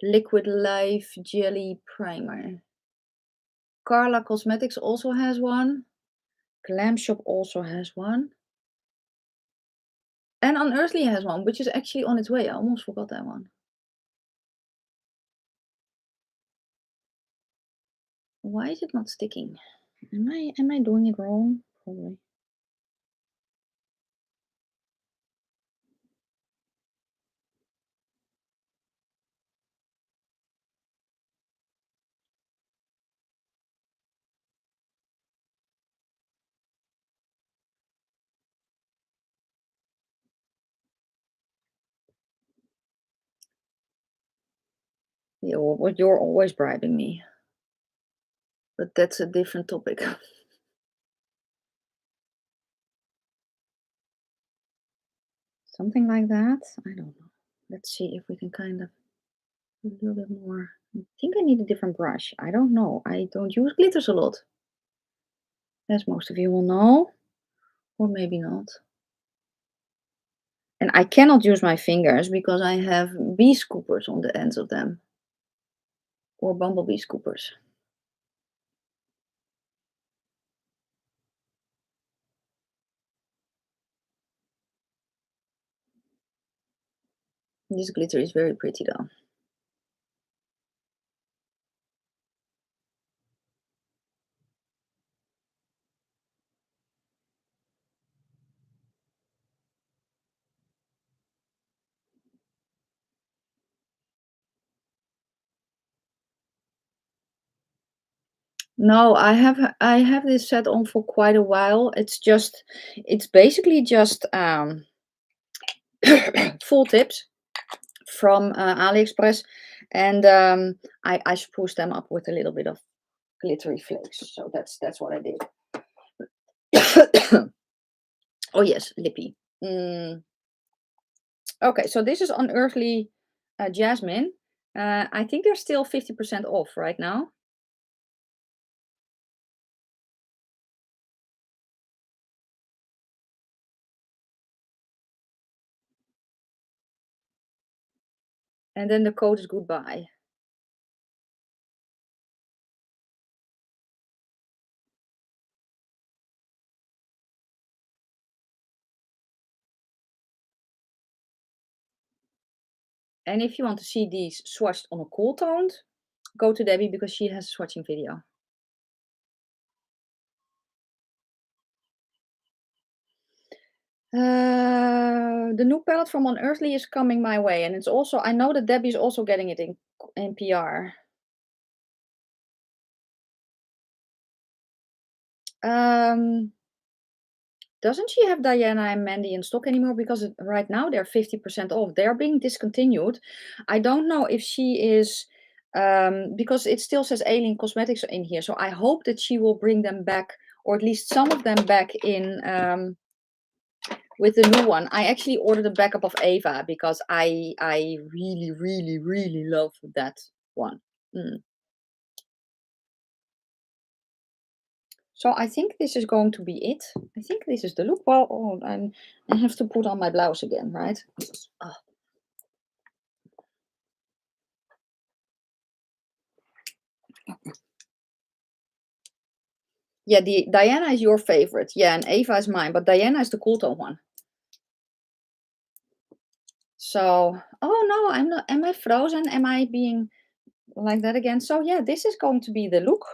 Liquid Life Jelly Primer. Carla Cosmetics also has one. Glam Shop also has one. And Unearthly has one, which is actually on its way. I almost forgot that one. Why is it not sticking? Am I doing it wrong? Probably. Yeah, well, you're always bribing me. But that's a different topic. Something like that. I don't know. Let's see if we can kind of a little bit more. I think I need a different brush. I don't know. I don't use glitters a lot, as most of you will know, or maybe not. And I cannot use my fingers because I have bee scoopers on the ends of them, or bumblebee scoopers. This glitter is very pretty though. No, I have this set on for quite a while. It's basically just full tips from AliExpress, and I spruce them up with a little bit of glittery flakes. So that's what I did. Oh yes, lippy. Okay, so this is Unearthly Jasmine, I think they're still 50% off right now. And then the code is goodbye. And if you want to see these swatched on a cool toned, go to Debbie because she has a swatching video. The new palette from Unearthly is coming my way, and it's also, I know that Debbie's also getting it in PR. Doesn't she have Diana and Mandy in stock anymore? Because right now they're 50% off. They're being discontinued. I don't know if she is, because it still says Alien Cosmetics in here. So I hope that she will bring them back, or at least some of them back in with the new one. I actually ordered a backup of Ava because I really, really, really love that one. So I think this is going to be it. I think this is the look. Well, oh, I have to put on my blouse again, right? Oh. Yeah, the Diana is your favorite. Yeah, and Ava is mine, but Diana is the cool tone one. So, oh no, I'm not. Am I frozen? Am I being like that again? So yeah, this is going to be the look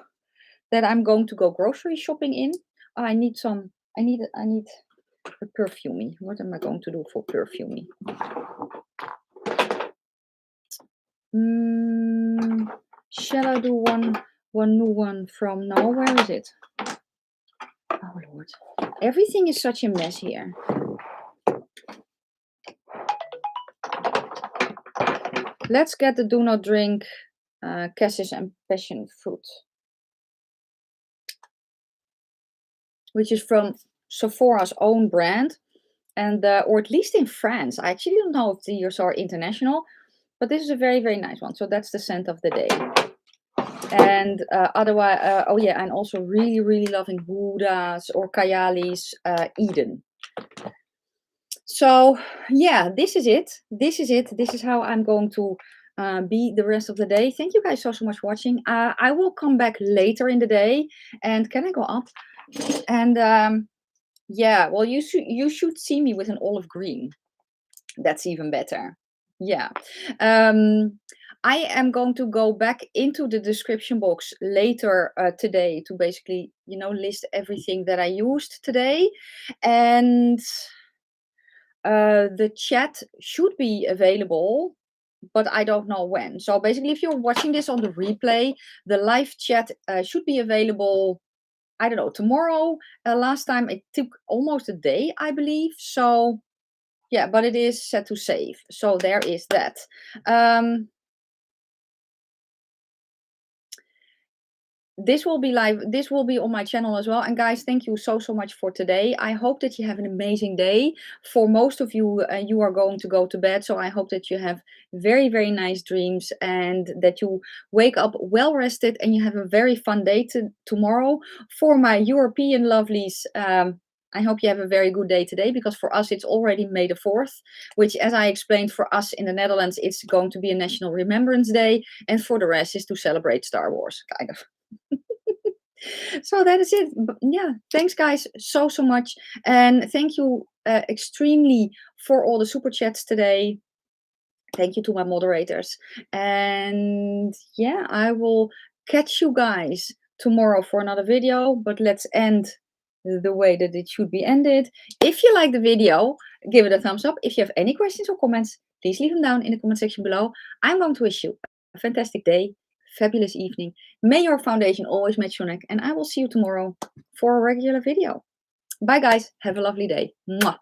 that I'm going to go grocery shopping in. Oh, I need a perfumey. What am I going to do for perfumey? Shall I do one new one from now? Where is it? Oh Lord, everything is such a mess here. Let's get the Do Not Drink Cassis and Passion Fruit, which is from Sephora's own brand, and or at least in France. I actually don't know if these are international, but this is a very, very nice one. So that's the scent of the day. And otherwise, oh yeah, I'm also really, really loving Huda's or Kayali's Eden. So yeah, this is it. This is it. This is how I'm going to be the rest of the day. Thank you guys so much for watching. I will come back later in the day. And can I go up? And yeah, well, you should see me with an olive green. That's even better. Yeah. I am going to go back into the description box later today to basically, list everything that I used today. And the chat should be available, but I don't know when. So basically, if you're watching this on the replay, the live chat should be available, I don't know, tomorrow. Last time it took almost a day, I believe. So yeah, but it is set to save. So there is that. This will be live. This will be on my channel as well. And guys, thank you so much for today. I hope that you have an amazing day. For most of you, you are going to go to bed. So I hope that you have very, very nice dreams and that you wake up well rested and you have a very fun day tomorrow. For my European lovelies, I hope you have a very good day today, because for us it's already May the 4th, which, as I explained, for us in the Netherlands, it's going to be a National Remembrance Day. And for the rest is to celebrate Star Wars, kind of. So that is it. Yeah, thanks guys so much, and thank you extremely for all the super chats today. Thank you to my moderators, and yeah, I will catch you guys tomorrow for another video, but let's end the way that it should be ended. If you like the video, give it a thumbs up. If you have any questions or comments, please leave them down in the comment section below. I'm going to wish you a fantastic day, fabulous evening. May your foundation always match your neck, and I will see you tomorrow for a regular video. Bye guys, have a lovely day. Mwah.